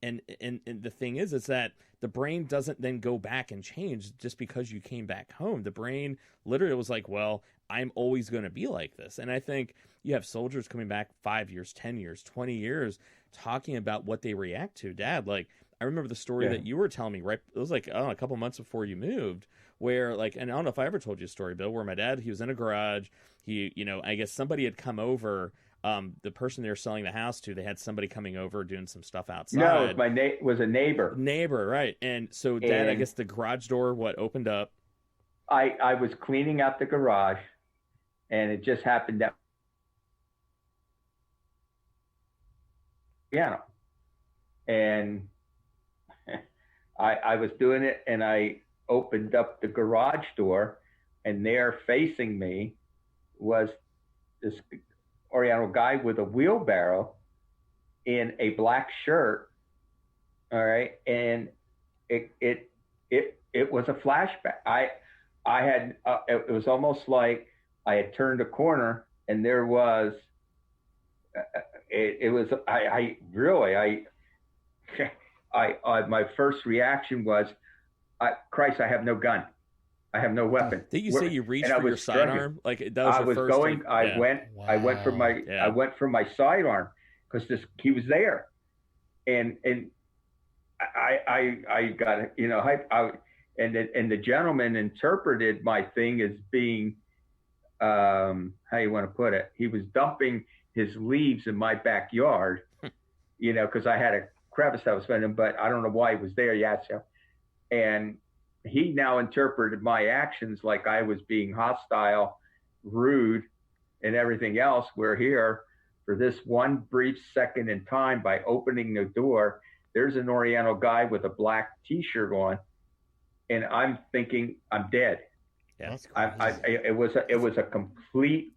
the thing is that the brain doesn't then go back and change just because you came back home. The brain literally was like, well, I'm always going to be like this. And I think you have soldiers coming back 5 years, 10 years, 20 years, talking about what they react to. Dad, like, I remember the story that you were telling me, right? It was like, a couple months before you moved, where like, and I don't know if I ever told you a story, Bill, where my dad, he was in a garage. He, I guess somebody had come over. The person they were selling the house to, they had somebody coming over doing some stuff outside. No, it was a neighbor. Neighbor, right? And so, Dad, I guess the garage door opened up. I was cleaning out the garage, and it just happened that piano, and I was doing it, and I opened up the garage door, and there facing me was this Oriental guy with a wheelbarrow in a black shirt. All right. And it was a flashback. It was almost like I had turned a corner and there was, my first reaction was, Christ, I have no gun. I have no weapon. Did you say you reached for your sidearm? Like that was I was first going. I went. Wow. I went for my sidearm because he was there, and I got and the gentleman interpreted my thing as being how you want to put it. He was dumping his leaves in my backyard, because I had a crevice I was spending, but I don't know why he was there. Yes, and he now interpreted my actions like I was being hostile, rude, and everything else. We're here for this one brief second in time by opening the door. There's an Oriental guy with a black T-shirt on, and I'm thinking I'm dead. Yeah, it was a complete.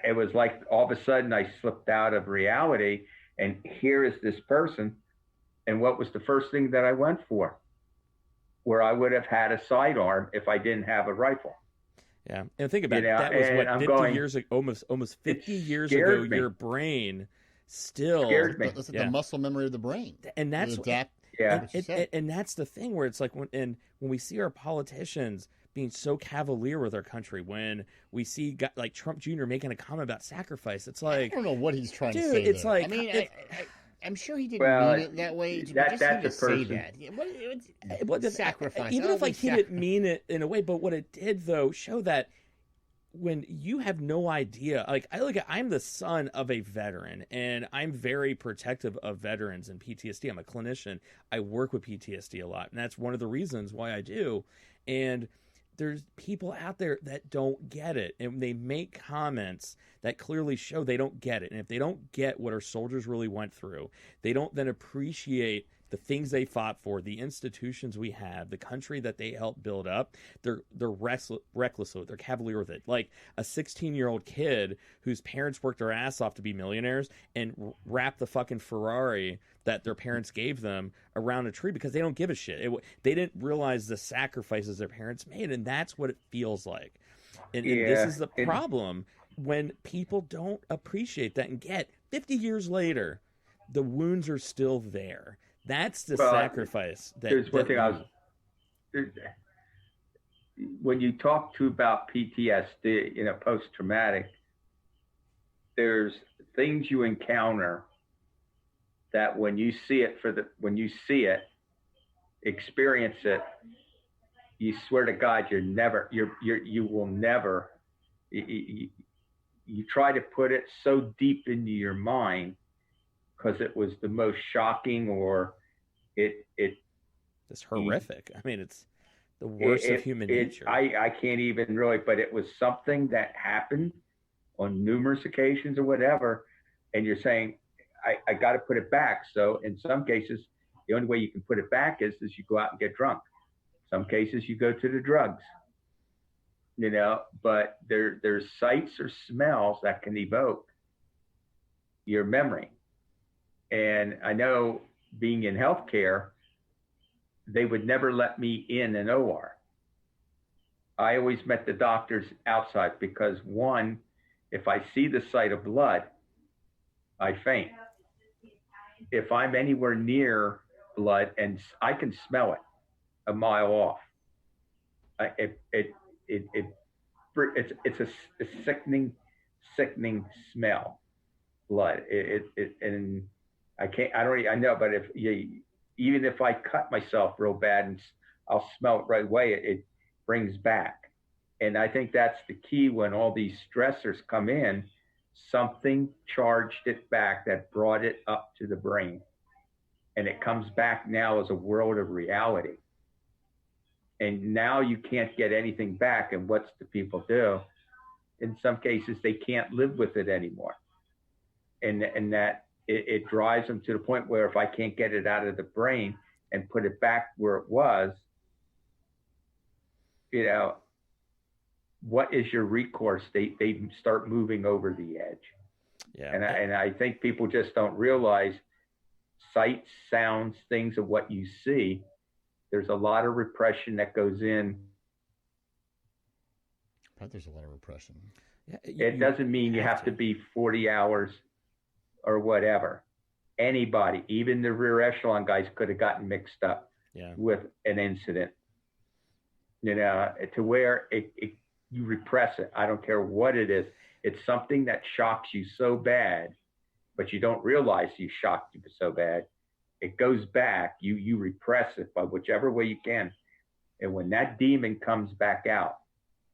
It was like all of a sudden I slipped out of reality, and here is this person. And what was the first thing that I went for? Where I would have had a sidearm if I didn't have a rifle. Yeah, and think about it. That was what 50 years ago, almost 50 years ago. Your brain still scared me. That's the muscle memory of the brain, and that's adapt. Yeah, and that's the thing where it's like when we see our politicians being so cavalier with our country, when we see like Trump Jr. making a comment about sacrifice, it's like I don't know what he's trying to say. It's there. like I mean, I'm sure he didn't mean it that way. That's a say person. that. What sacrifice? Even if like he didn't mean it in a way, but what it did though show that when you have no idea, like I'm the son of a veteran, and I'm very protective of veterans and PTSD. I'm a clinician. I work with PTSD a lot, and that's one of the reasons why I do. And there's people out there that don't get it, and they make comments that clearly show they don't get it. And if they don't get what our soldiers really went through, they don't then appreciate the things they fought for, the institutions we have, the country that they helped build up. They're reckless with it. They're cavalier with it. Like a 16-year-old kid whose parents worked their ass off to be millionaires and wrap the fucking Ferrari that their parents gave them around a tree because they don't give a shit. They didn't realize the sacrifices their parents made, and that's what it feels like. And this is the problem when people don't appreciate that and get 50 years later, the wounds are still there. That's the sacrifice. There's one thing when you talk about PTSD, post-traumatic, there's things you encounter that when you see it, experience it, you swear to God, you will never, you try to put it so deep into your mind because it was the most shocking or it's horrific. I mean, it's the worst of human nature. I can't even really, but it was something that happened on numerous occasions or whatever. And you're saying, I got to put it back. So in some cases, the only way you can put it back is you go out and get drunk. Some cases you go to the drugs. but there's sights or smells that can evoke your memory. And I know being in healthcare, they would never let me in an OR. I always met the doctors outside because, one, if I see the sight of blood, I faint. If I'm anywhere near blood and I can smell it a mile off, it's a sickening smell, blood. And I know, but even if I cut myself real bad and I'll smell it right away, it brings back. And I think that's the key when all these stressors come in, something charged it back that brought it up to the brain. And it comes back now as a world of reality. And now you can't get anything back. And what's the people do? In some cases, they can't live with it anymore. And that it drives them to the point where if I can't get it out of the brain and put it back where it was, what is your recourse? They start moving over the edge. Yeah. And I think people just don't realize sights, sounds, things of what you see. There's a lot of repression that goes in. I bet there's a lot of repression. Yeah, it doesn't mean you have to be 40 hours or whatever. Anybody, even the rear echelon guys, could have gotten mixed up with an incident, to where you repress it. I don't care what it is. It's something that shocks you so bad, but you don't realize you shocked you so bad. It goes back. You repress it by whichever way you can. And when that demon comes back out,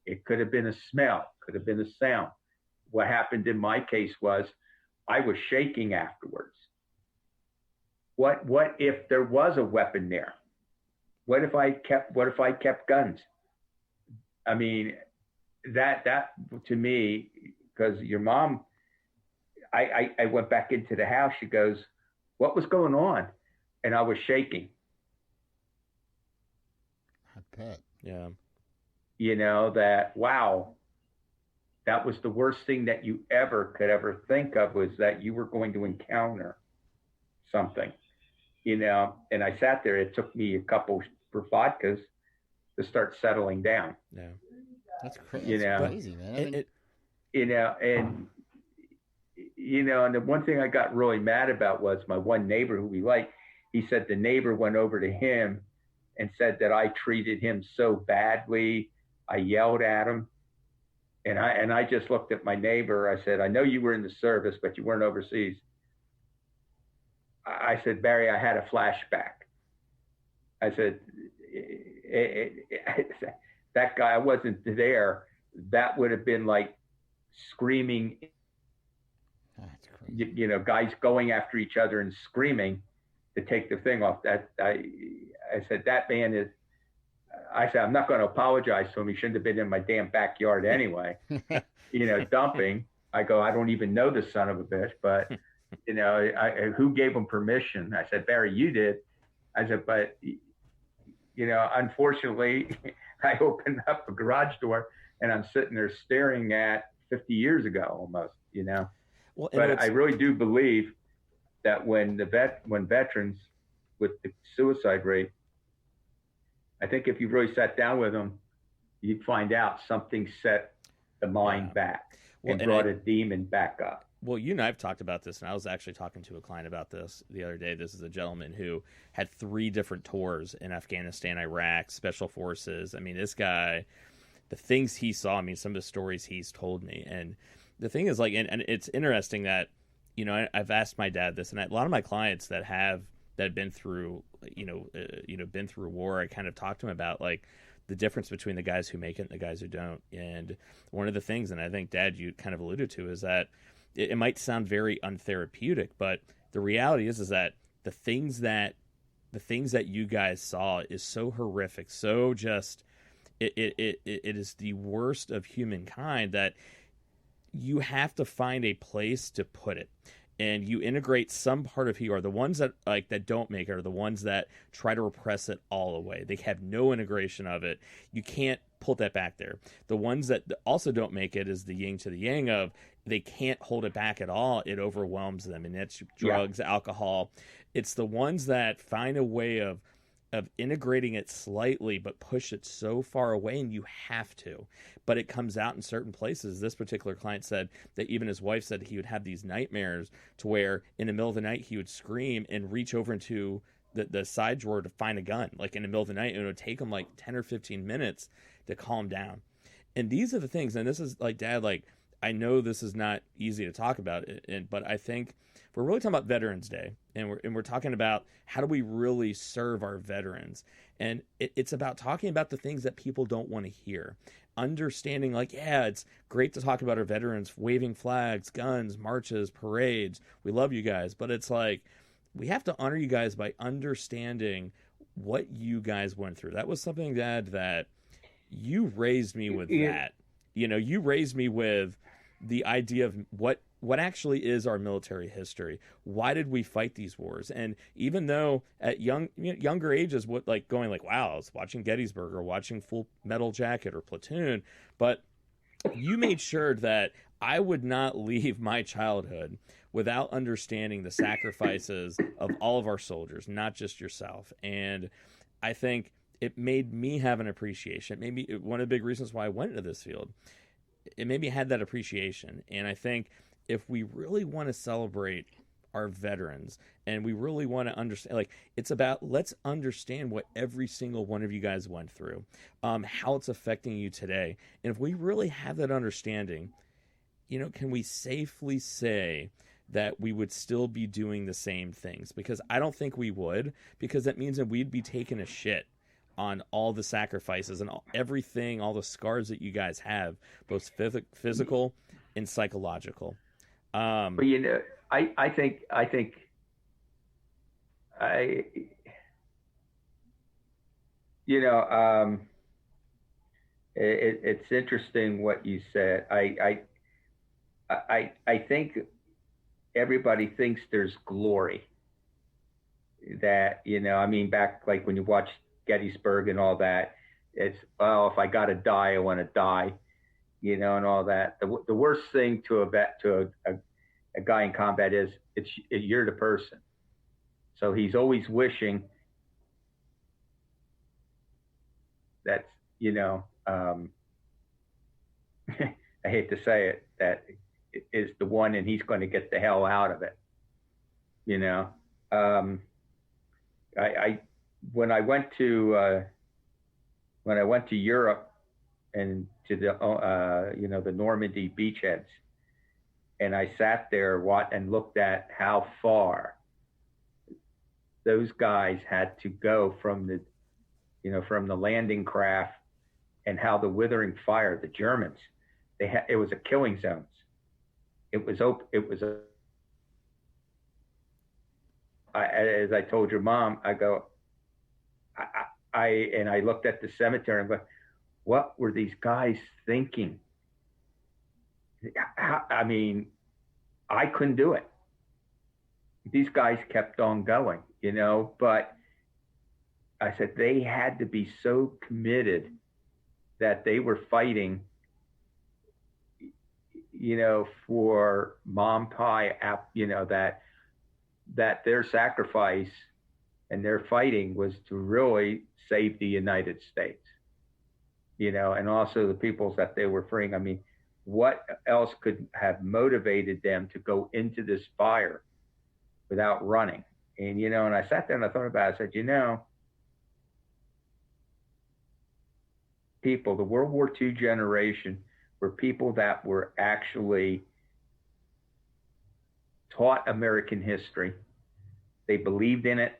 it could have been a smell, could have been a sound. What happened in my case was I was shaking afterwards. What if there was a weapon there? What if I kept guns? I mean, that to me, because your mom, I went back into the house. She goes, "What was going on?" And I was shaking. I bet. Yeah. Wow, that was the worst thing that you could ever think of, was that you were going to encounter something, and I sat there. It took me a couple for vodkas to start settling down. Yeah. That's crazy. Crazy, man. And the one thing I got really mad about was my one neighbor who we liked. He said the neighbor went over to him and said that I treated him so badly. I yelled at him. And I just looked at my neighbor. I said, "I know you were in the service, but you weren't overseas." I said, "Barry, I had a flashback." I said, that guy, I wasn't there. That would have been like screaming, that's crazy. Guys going after each other and screaming to take the thing off. That I said, that man is, I said, I'm not going to apologize to him. He shouldn't have been in my damn backyard anyway, dumping. I go, I don't even know the son of a bitch, but, who gave him permission? I said, Barry, you did. I said, but, unfortunately, I opened up a garage door and I'm sitting there staring at 50 years ago almost, Well, but I really do believe that when veterans with the suicide rate, I think if you really sat down with them, you'd find out something set the mind back and brought a demon back up. Well, you and I have talked about this, and I was actually talking to a client about this the other day. This is a gentleman who had 3 different tours in Afghanistan, Iraq, Special Forces. I mean, this guy, the things he saw, some of the stories he's told me. And the thing is, and it's interesting that, I've asked my dad this, and a lot of my clients that have been through, been through war, I kind of talked to him about, the difference between the guys who make it and the guys who don't. And one of the things, and I think, Dad, you kind of alluded to, is that it might sound very untherapeutic, but the reality is that the things that you guys saw is so horrific, so just it is the worst of humankind that you have to find a place to put it. And you integrate some part of you, or the ones that that don't make it, or the ones that try to repress it all away. They have no integration of it. You can't pull that back there. The ones that also don't make it is the yin to the yang of they can't hold it back at all. It overwhelms them, and that's drugs, alcohol. It's the ones that find a way of integrating it slightly, but push it so far away, and you have to. But it comes out in certain places. This particular client said that even his wife said he would have these nightmares to where in the middle of the night he would scream and reach over into the side drawer to find a gun, like in the middle of the night, and it would take him like 10 or 15 minutes to calm down. And these are the things, and this is like, Dad, like, I know this is not easy to talk about, but I think we're really talking about Veterans Day, and we're talking about how do we really serve our veterans, and it's about talking about the things that people don't want to hear, understanding like, yeah, it's great to talk about our veterans waving flags, guns, marches, parades. We love you guys, but it's like we have to honor you guys by understanding what you guys went through. That was something, Dad, that you raised me with. That, you know, you raised me with the idea of what actually is our military history. Why did we fight these wars? And even though at younger ages, what like going like, wow, I was watching Gettysburg or watching Full Metal Jacket or Platoon, but you made sure that I would not leave my childhood without understanding the sacrifices of all of our soldiers, not just yourself. And I think it made me have an appreciation. Maybe one of the big reasons why I went into this field. It made me have that appreciation. And I think if we really want to celebrate our veterans and we really want to understand, like, it's about, let's understand what every single one of you guys went through, how it's affecting you today. And if we really have that understanding, you know, can we safely say that we would still be doing the same things? Because I don't think we would, because that means that we'd be taking a shit on all the sacrifices and everything, all the scars that you guys have, both physical and psychological. But you know, I think you know, it's interesting what you said. I think everybody thinks there's glory. That, you know, I mean, back like when you watch Gettysburg and all that, it's, well, if I got to die, I want to die, you know, and all that. The worst thing to a guy in combat is you're the person. So he's always wishing that, you know, I hate to say it, that is the one, and he's going to get the hell out of it, you know. When I went to Europe and to the you know, the Normandy beachheads, and I sat there and looked at how far those guys had to go from the, you know, from the landing craft, and how the withering fire, the Germans, it was a killing zones. As I told your mom, I go, I looked at the cemetery and I'm like, what were these guys thinking? I mean, I couldn't do it. These guys kept on going, you know, but I said they had to be so committed that they were fighting, you know, for Mom Pie, you know, that their sacrifice and their fighting was to really save the United States, you know, and also the peoples that they were freeing. I mean, what else could have motivated them to go into this fire without running? And, you know, and I sat there and I thought about it. I said, you know, people, the World War II generation were people that were actually taught American history. They believed in it.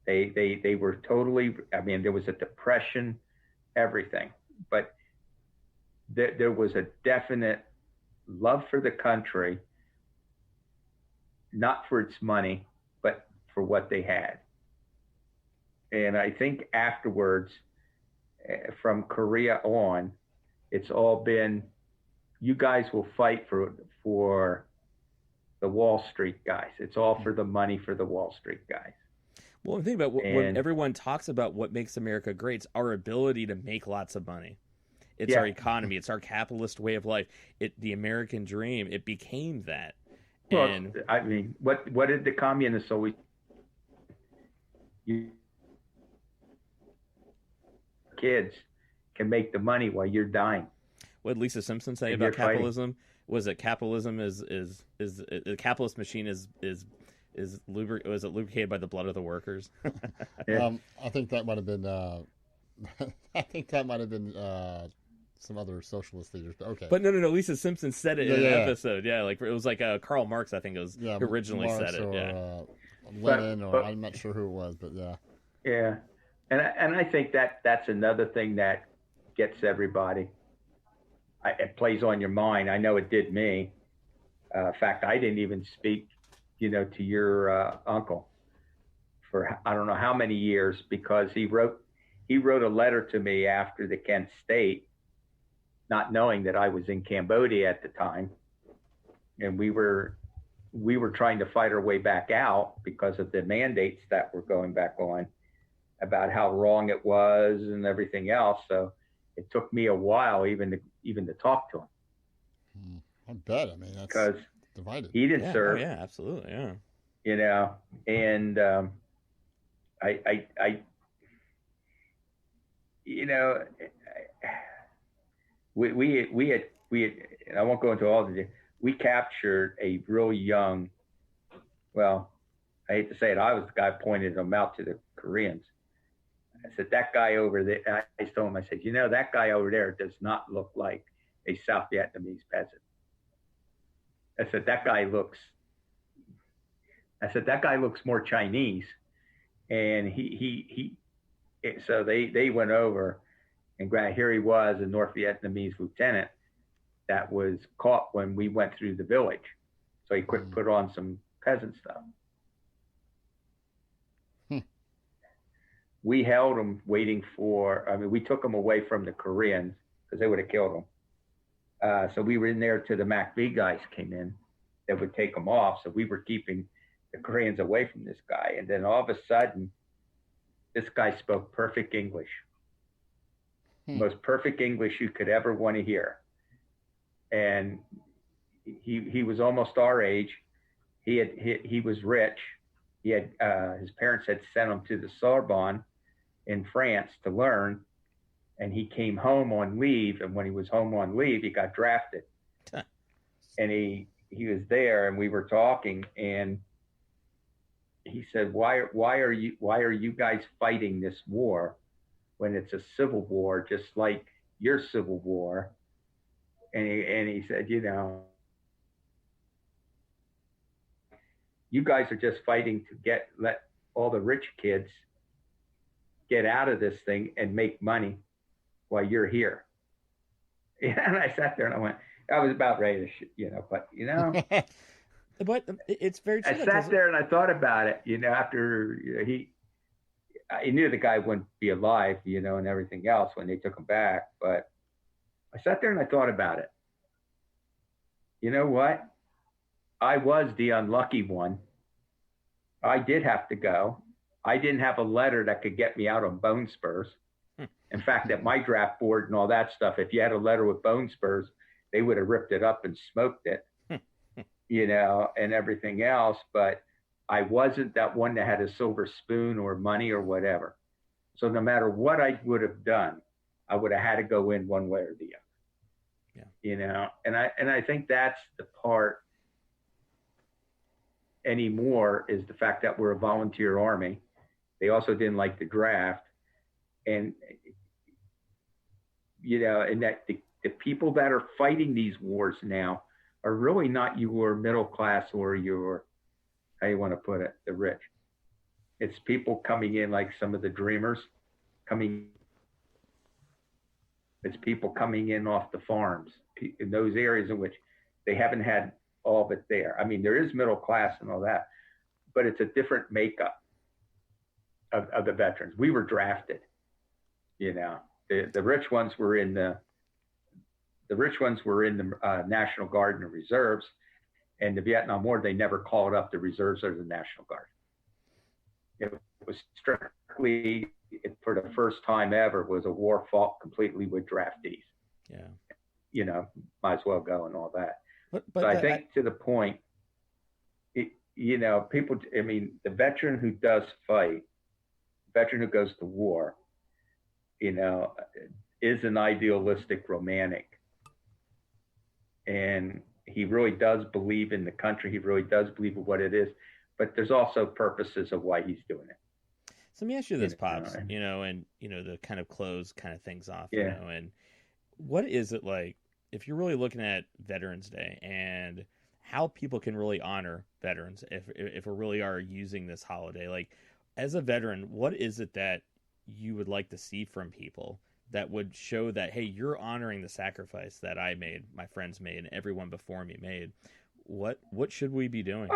They were totally, I mean, there was a depression, everything, but there was a definite love for the country, not for its money, but for what they had. And I think afterwards, from Korea on, it's all been, you guys will fight for the Wall Street guys. It's all for the money for the Wall Street guys. Well, think about when everyone talks about what makes America great, it's our ability to make lots of money. It's our economy. It's our capitalist way of life. The American dream. It became that. Well, and I mean, what did the communists always? Kids can make the money while you're dying. What did Lisa Simpson say about capitalism? Was it capitalism is the capitalist machine is lubricated by the blood of the workers? I think that might have been some other socialist leaders, but okay. But no. Lisa Simpson said it in an episode. Yeah, like it was like Karl Marx, I think it was, who originally Marx said it. Or, Lenin, or I'm not sure who it was, but yeah. Yeah, and I think that's another thing that gets everybody. It plays on your mind. I know it did me. In fact, I didn't even speak, to your uncle for I don't know how many years, because he wrote a letter to me after the Kent State, not knowing that I was in Cambodia at the time, and we were trying to fight our way back out because of the mandates that were going back on about how wrong it was and everything else. So it took me a while even to talk to him. I bet. I mean, that's because divided. He didn't serve. Oh, yeah, absolutely. Yeah. And we had, and I won't go into all the, we captured a real young, well, I hate to say it, I was the guy pointed them out to the Koreans. I said, that guy over there, I told him, I said, that guy over there does not look like a South Vietnamese peasant. I said, that guy looks more Chinese. And so they went over, and here he was, a North Vietnamese lieutenant that was caught when we went through the village. So he quick put on some peasant stuff. We held him waiting we took him away from the Koreans because they would have killed him. So we were in there till the MACV guys came in that would take him off. So we were keeping the Koreans away from this guy. And then all of a sudden, this guy spoke perfect English. Most perfect English you could ever want to hear. And he was almost our age. He was rich. He had his parents had sent him to the Sorbonne in France to learn, and he came home on leave. And when he was home on leave, he got drafted. And he was there, and we were talking, and he said, "Why are you guys fighting this war when it's a civil war, just like your civil war?" And he said, "You guys are just fighting to let all the rich kids get out of this thing and make money while you're here." And I sat there and I went, I was about ready to, but But it's very true. I sat there and I thought about it, after I knew the guy wouldn't be alive, and everything else when they took him back. But I sat there and I thought about it. You know what? I was the unlucky one. I did have to go. I didn't have a letter that could get me out on bone spurs. In fact, at my draft board and all that stuff, if you had a letter with bone spurs, they would have ripped it up and smoked it, and everything else. But I wasn't that one that had a silver spoon or money or whatever. So no matter what I would have done, I would have had to go in one way or the other. Yeah. And I think that's the part anymore, is the fact that we're a volunteer army. They also didn't like the draft, and and that the people that are fighting these wars now are really not your middle class or your, how you want to put it, the rich. It's people coming in like some of the dreamers it's people coming in off the farms in those areas in which they haven't had all of it there. I mean, there is middle class and all that, but it's a different makeup of the veterans. We were drafted, the rich ones were in the National Guard and the reserves, and the Vietnam War, they never called up the reserves or the National Guard. It was strictly, for the first time ever, was a war fought completely with draftees. Yeah. You know, might as well go and all that. But so I think to the point, you know, people, I mean, the veteran who does fight, veteran who goes to war, you know, is an idealistic romantic. And he really does believe in the country. He really does believe in what it is. But there's also purposes of why he's doing it. So let me ask you this, Pops, you know, and, you know, to kind of close kind of things off, you know, and what is it like if you're really looking at Veterans Day and how people can really honor veterans if we really are using this holiday? Like, as a veteran, what is it that you would like to see from people that would show that, hey, you're honoring the sacrifice that I made, my friends made, and everyone before me made? What should we be doing?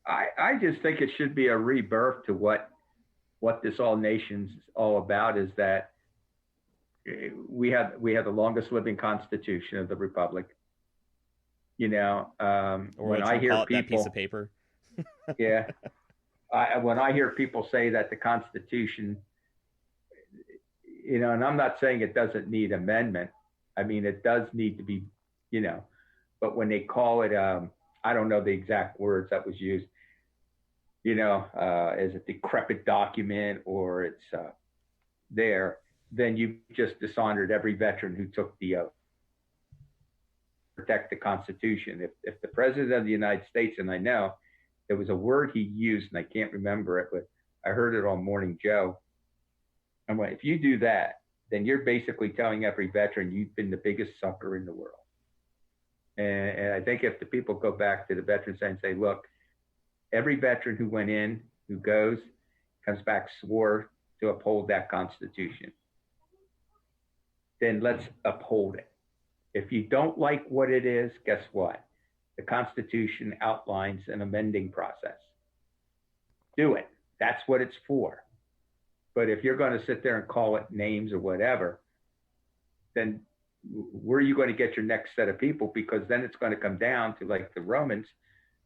I just think it should be a rebirth to what this all nation's all about, is that we have the longest living constitution of the republic. You know, when I hear people, that piece of paper. Yeah. When I hear people say that the Constitution, you know, and I'm not saying it doesn't need amendment. I mean, it does need to be, you know, but when they call it, I don't know the exact words that was used, you know, as a decrepit document, or it's there, then you just dishonored every veteran who took the oath to protect the Constitution. If the President of the United States, and I know there was a word he used, and I can't remember it, but I heard it on Morning Joe. I'm like, if you do that, then you're basically telling every veteran you've been the biggest sucker in the world. And I think if the people go back to the veterans and say, look, every veteran who went in, who goes, comes back, swore to uphold that Constitution, then let's uphold it. If you don't like what it is, guess what? The Constitution outlines an amending process. Do it. That's what it's for. But if you're going to sit there and call it names or whatever, then where are you going to get your next set of people? Because then it's going to come down to, like the Romans.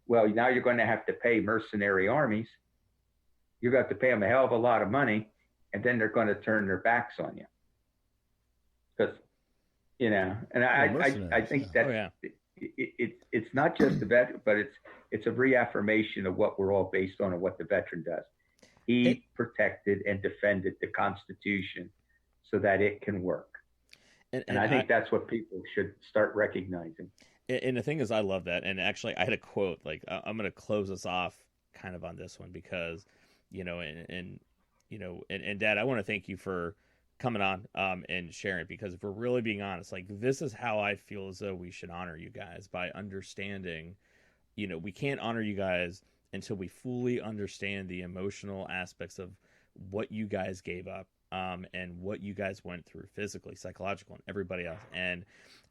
Well, now you're going to have to pay mercenary armies. You're going to have to pay them a hell of a lot of money, and then they're going to turn their backs on you. Because, you know, and I think that it's not just the veteran, but it's a reaffirmation of what we're all based on and what the veteran does. He protected and defended the Constitution so that it can work. And I think that's what people should start recognizing. And the thing is, I love that. And actually, I had a quote, like, I'm going to close us off kind of on this one because, you know, and Dad, I want to thank you for coming on and sharing, because if we're really being honest, like, this is how I feel as though we should honor you guys, by understanding, you know, we can't honor you guys until we fully understand the emotional aspects of what you guys gave up, and what you guys went through physically, psychological, and everybody else. And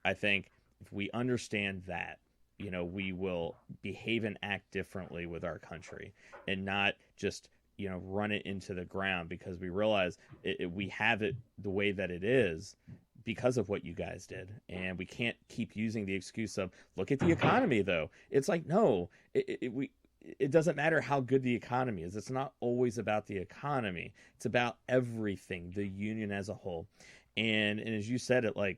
I think if we understand that, you know, we will behave and act differently with our country, and not just, you know, run it into the ground, because we realize we have it the way that it is because of what you guys did. And we can't keep using the excuse of, look at the economy, though. It's like, no, it doesn't matter how good the economy is. It's not always about the economy. It's about everything, the union as a whole. And as you said it, like,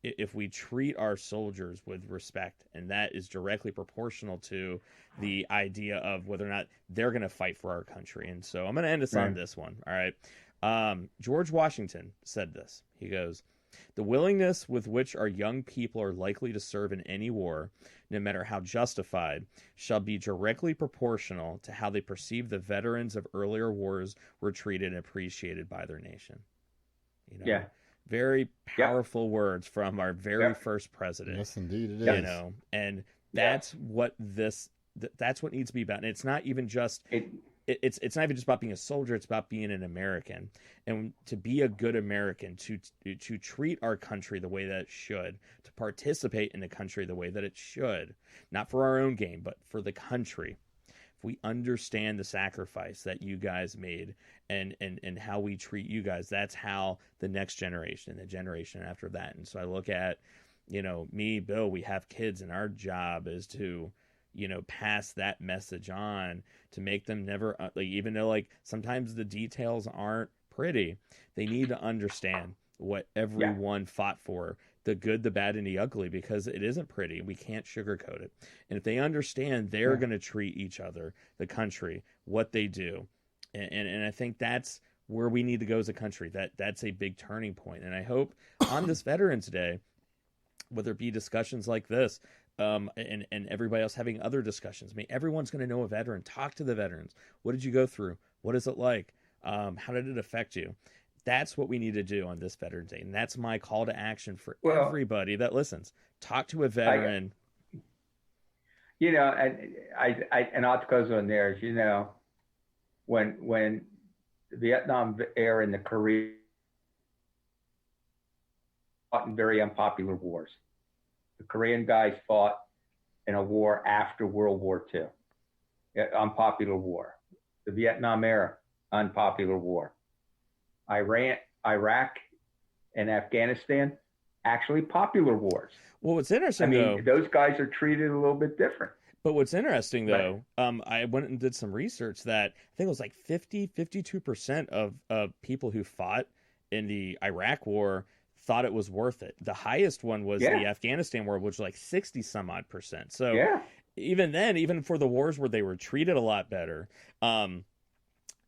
if we treat our soldiers with respect, and that is directly proportional to the idea of whether or not they're going to fight for our country. And so I'm going to end us on this one. All right. George Washington said this. He goes, "The willingness with which our young people are likely to serve in any war, no matter how justified, shall be directly proportional to how they perceive the veterans of earlier wars were treated and appreciated by their nation." You know? Yeah. Very powerful words from our very first president. Yes, indeed it is. You know, and that's what that's what needs to be about. And it's not even just it's not even just about being a soldier. It's about being an American, and to be a good American, to treat our country the way that it should, to participate in the country the way that it should, not for our own gain, but for the country. If we understand the sacrifice that you guys made, and how we treat you guys, that's how the next generation and the generation after that. And so I look at, you know, me, Bill, we have kids, and our job is to pass that message on to make them never, like, even though like sometimes the details aren't pretty, they need to understand what everyone fought for, the good, the bad, and the ugly, because it isn't pretty. We can't sugarcoat it. And if they understand, they're going to treat each other, the country, what they do. And I think that's where we need to go as a country. That's a big turning point. And I hope on this Veterans Day, whether it be discussions like this, and everybody else having other discussions. I mean, everyone's going to know a veteran. Talk to the veterans. What did you go through? What is it like? How did it affect you? That's what we need to do on this Veterans Day. And that's my call to action for everybody that listens. Talk to a veteran. And I'll close on there, when the Vietnam era and the Korea fought in very unpopular wars. The Korean guys fought in a war after World War II, unpopular war. The Vietnam era, unpopular war. Iraq, and Afghanistan, actually popular wars. Well, what's interesting, though, those guys are treated a little bit different. But what's interesting, though, I went and did some research that I think it was like 52% of people who fought in the Iraq war thought it was worth it. The highest one was the Afghanistan war, which was like 60 some odd percent. So even then, even for the wars where they were treated a lot better,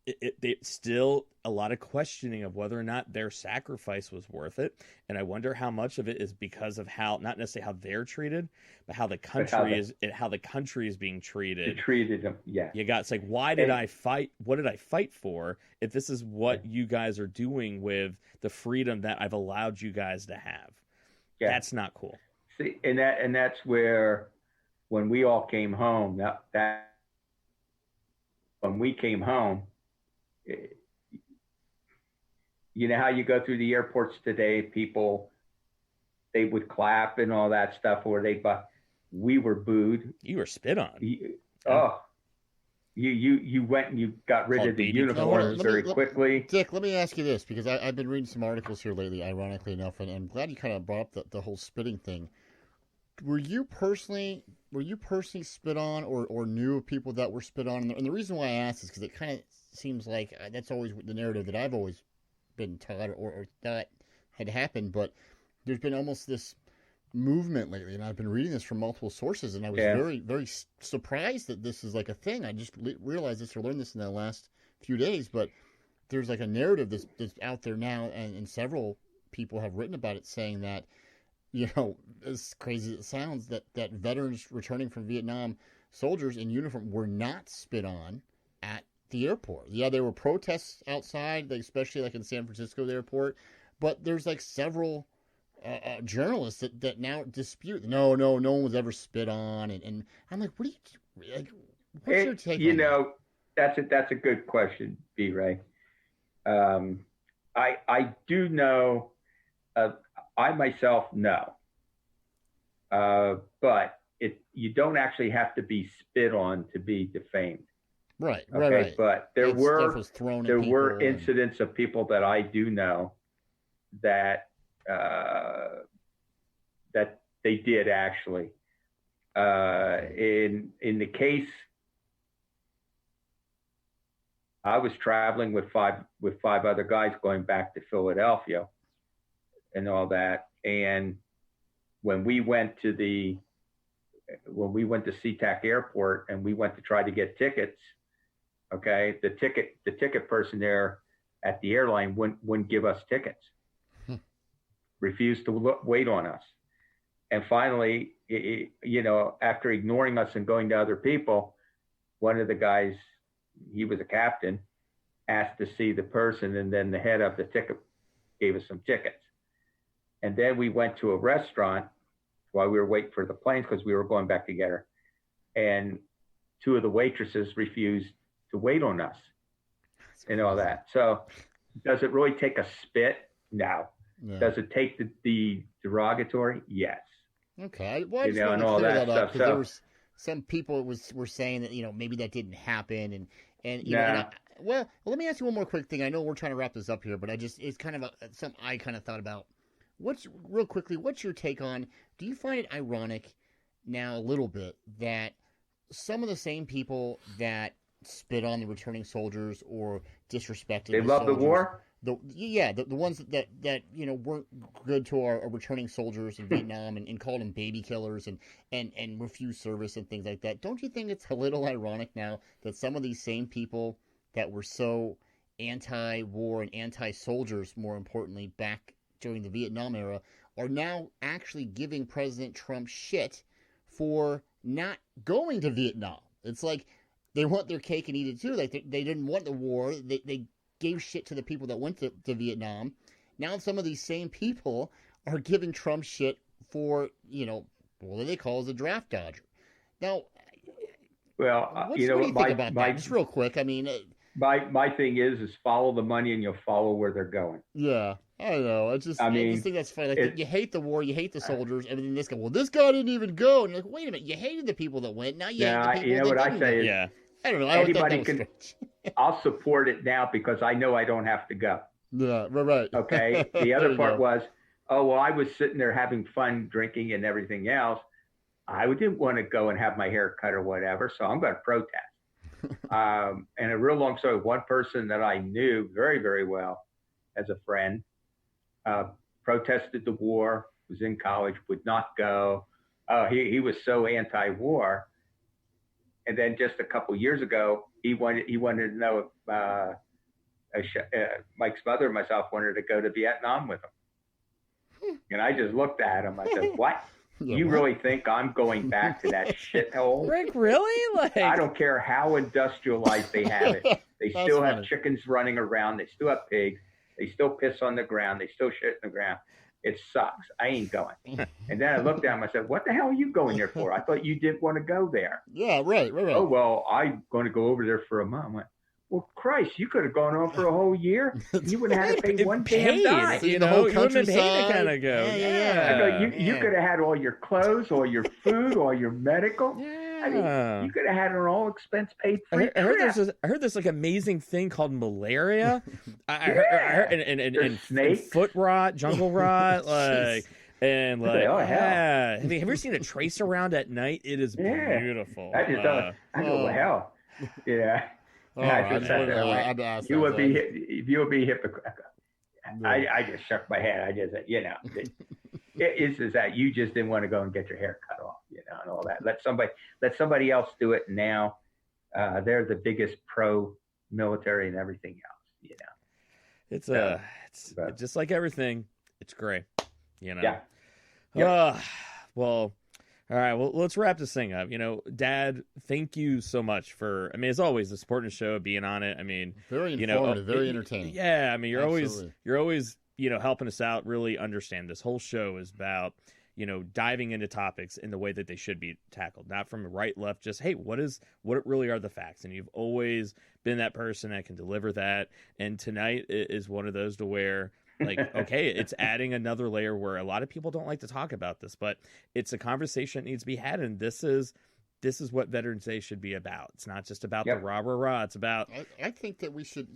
it still a lot of questioning of whether or not their sacrifice was worth it. And I wonder how much of it is because of how, not necessarily how they're treated, but how the country is being treated. Treated them, You got, it's like, why did I fight? What did I fight for? If this is what you guys are doing with the freedom that I've allowed you guys to have, that's not cool. See, and that's where, when we all came home, when we came home, you know how you go through the airports today, people, they would clap and all that stuff, or we were booed. You were spit on. You went and you got rid of the uniforms very quickly. Dick, let me ask you this, because I've been reading some articles here lately, ironically enough, and I'm glad you kind of brought up the whole spitting thing. Were you personally spit on, or knew of people that were spit on? And the reason why I ask is because it kind of seems like that's always the narrative that I've always been taught or thought had happened. But there's been almost this movement lately, and I've been reading this from multiple sources, and I was very, very surprised that this is like a thing. I just realized this or learned this in the last few days. But there's like a narrative that's out there now, and several people have written about it, saying that, as crazy as it sounds, that veterans returning from Vietnam, soldiers in uniform, were not spit on at the airport. Yeah, there were protests outside, especially like in San Francisco, the airport. But there's like several journalists that now dispute. No one was ever spit on. And I'm like, what do you like? What's your take on that? That's a good question, B. Ray. I do know. I myself know, but you don't actually have to be spit on to be defamed. Right. But there were incidents of people that I do know that that they did actually. In the case, I was traveling with five other guys going back to Philadelphia and all that. And when we went to SeaTac Airport and we went to try to get tickets, the ticket person there at the airline wouldn't give us tickets, refused to wait on us. And finally, after ignoring us and going to other people, one of the guys, he was a captain, asked to see the person, and then the head of the ticket gave us some tickets. And then we went to a restaurant while we were waiting for the planes, because we were going back together. And two of the waitresses refused to wait on us and all that. So does it really take a spit? No. Does it take the derogatory? Yes. Okay. Well, I just want to clear that up, because there was some people were saying that, maybe that didn't happen. Well, let me ask you one more quick thing. I know we're trying to wrap this up here, but it's kind of something I kind of thought about. What's your take on, do you find it ironic now a little bit that some of the same people that spit on the returning soldiers or disrespected They love soldiers, the war. The ones that weren't good to our returning soldiers in Vietnam and called them baby killers and refused service and things like that. Don't you think it's a little ironic now that some of these same people that were so anti-war and anti-soldiers, more importantly, back during the Vietnam era, are now actually giving President Trump shit for not going to Vietnam? It's like they want their cake and eat it too. Like they didn't want the war. They gave shit to the people that went to Vietnam. Now some of these same people are giving Trump shit for, what do they call as a draft dodger. Now, well, what do you think about that? Just real quick. I mean, my thing is follow the money and you'll follow where they're going. Yeah, I don't know. I just think that's funny. Like, you hate the war, you hate the soldiers, and then this guy, well, this guy didn't even go. And you're like, wait a minute, you hated the people that went. Now you hate the people that didn't go. Is, I don't know. Anybody can. I'll support it now because I know I don't have to go. Yeah, right. Okay. The other part was, I was sitting there having fun drinking and everything else. I didn't want to go and have my hair cut or whatever, so I'm going to protest. And a real long story, one person that I knew very, very well as a friend protested the war, was in college, would not go. He was so anti-war. And then just a couple years ago, he wanted to know if Mike's mother and myself wanted to go to Vietnam with him. And I just looked at him. I said, what? You really think I'm going back to that shithole? Rick, really? Like, I don't care how industrialized they have it. They still have chickens running around. They still have pigs. They still piss on the ground. They still shit in the ground. It sucks. I ain't going. And then I looked at him. I said, what the hell are you going there for? I thought you didn't want to go there. Yeah, right. Oh, well, I'm going to go over there for a month. I went, well, Christ, you could have gone on for a whole year. You wouldn't have had to pay one damn dime. The whole countryside. You wouldn't have paid to kind of go. Yeah. You could have had all your clothes, all your food, all your medical. Yeah. I mean, you could have had an all expense paid free I heard this like amazing thing called malaria. I heard and snakes, foot rot, jungle rot, like. And like, hell. Have you ever seen a trace around at night? It is beautiful. I just thought, well, hell, yeah. You would be hypocritical. I just shook my head. I just said, it's that you just didn't want to go and get your hair cut off, and all that. Let somebody else do it now. They're the biggest pro-military and everything else, It's just like everything. It's great, Yeah. Well. All right, well, let's wrap this thing up. Dad, thank you so much for, as always, the supporting the show, being on it. Very informative, very entertaining. Yeah, you're always, helping us out, really understand this whole show is about, diving into topics in the way that they should be tackled, not from right, left, just, hey, what really are the facts? And you've always been that person that can deliver that. And tonight is one of those to where, like, okay, it's adding another layer where a lot of people don't like to talk about this, but it's a conversation that needs to be had. And this is what Veterans Day should be about. It's not just about the rah. It's about. I think that we should,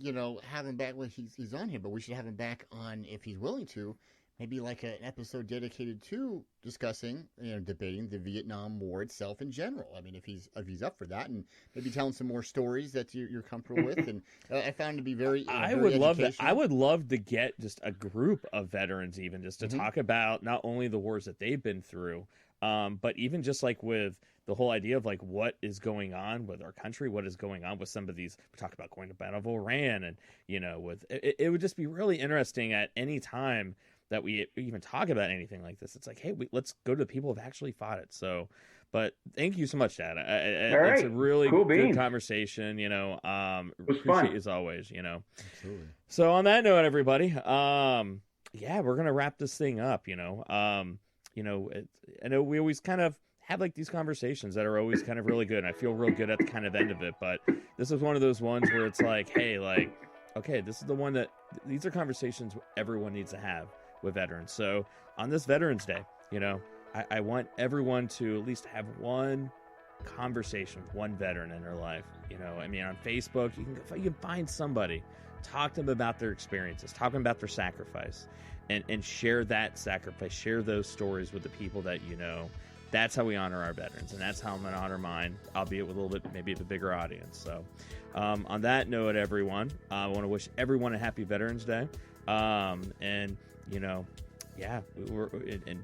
have him back when he's on here, but we should have him back on, if he's willing to, maybe like an episode dedicated to discussing, debating the Vietnam War itself in general. If he's up for that, and maybe telling some more stories that you're comfortable with. And I found it to be very. I would love that. I would love to get just a group of veterans, even just to talk about not only the wars that they've been through, but even just like with the whole idea of like what is going on with our country, what is going on with some of these. We talk about going to Battle of Iran, and with it would just be really interesting at any time that we even talk about anything like this. It's like, hey, let's go to the people who've actually fought it. So, but thank you so much, Dad. It's a really good conversation. Appreciate fun. As always. Absolutely. So on that note, everybody, we're gonna wrap this thing up. I know we always kind of have like these conversations that are always kind of really good. And I feel real good at the kind of end of it. But this is one of those ones where it's like, hey, like, okay, this is the one that these are conversations everyone needs to have with veterans. So on this Veterans Day, I want everyone to at least have one conversation with one veteran in their life. On Facebook, you can find somebody, talk to them about their experiences, talk to them about their sacrifice, and share that sacrifice, share those stories with the people that That's how we honor our veterans, and that's how I'm going to honor mine, albeit with a little bit, maybe a bigger audience. So on that note, everyone, I want to wish everyone a happy Veterans Day. And, you know, yeah, and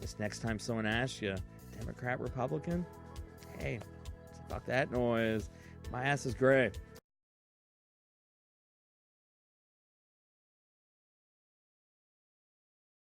this next time someone asks you, Democrat, Republican, hey, fuck that noise. My ass is gray.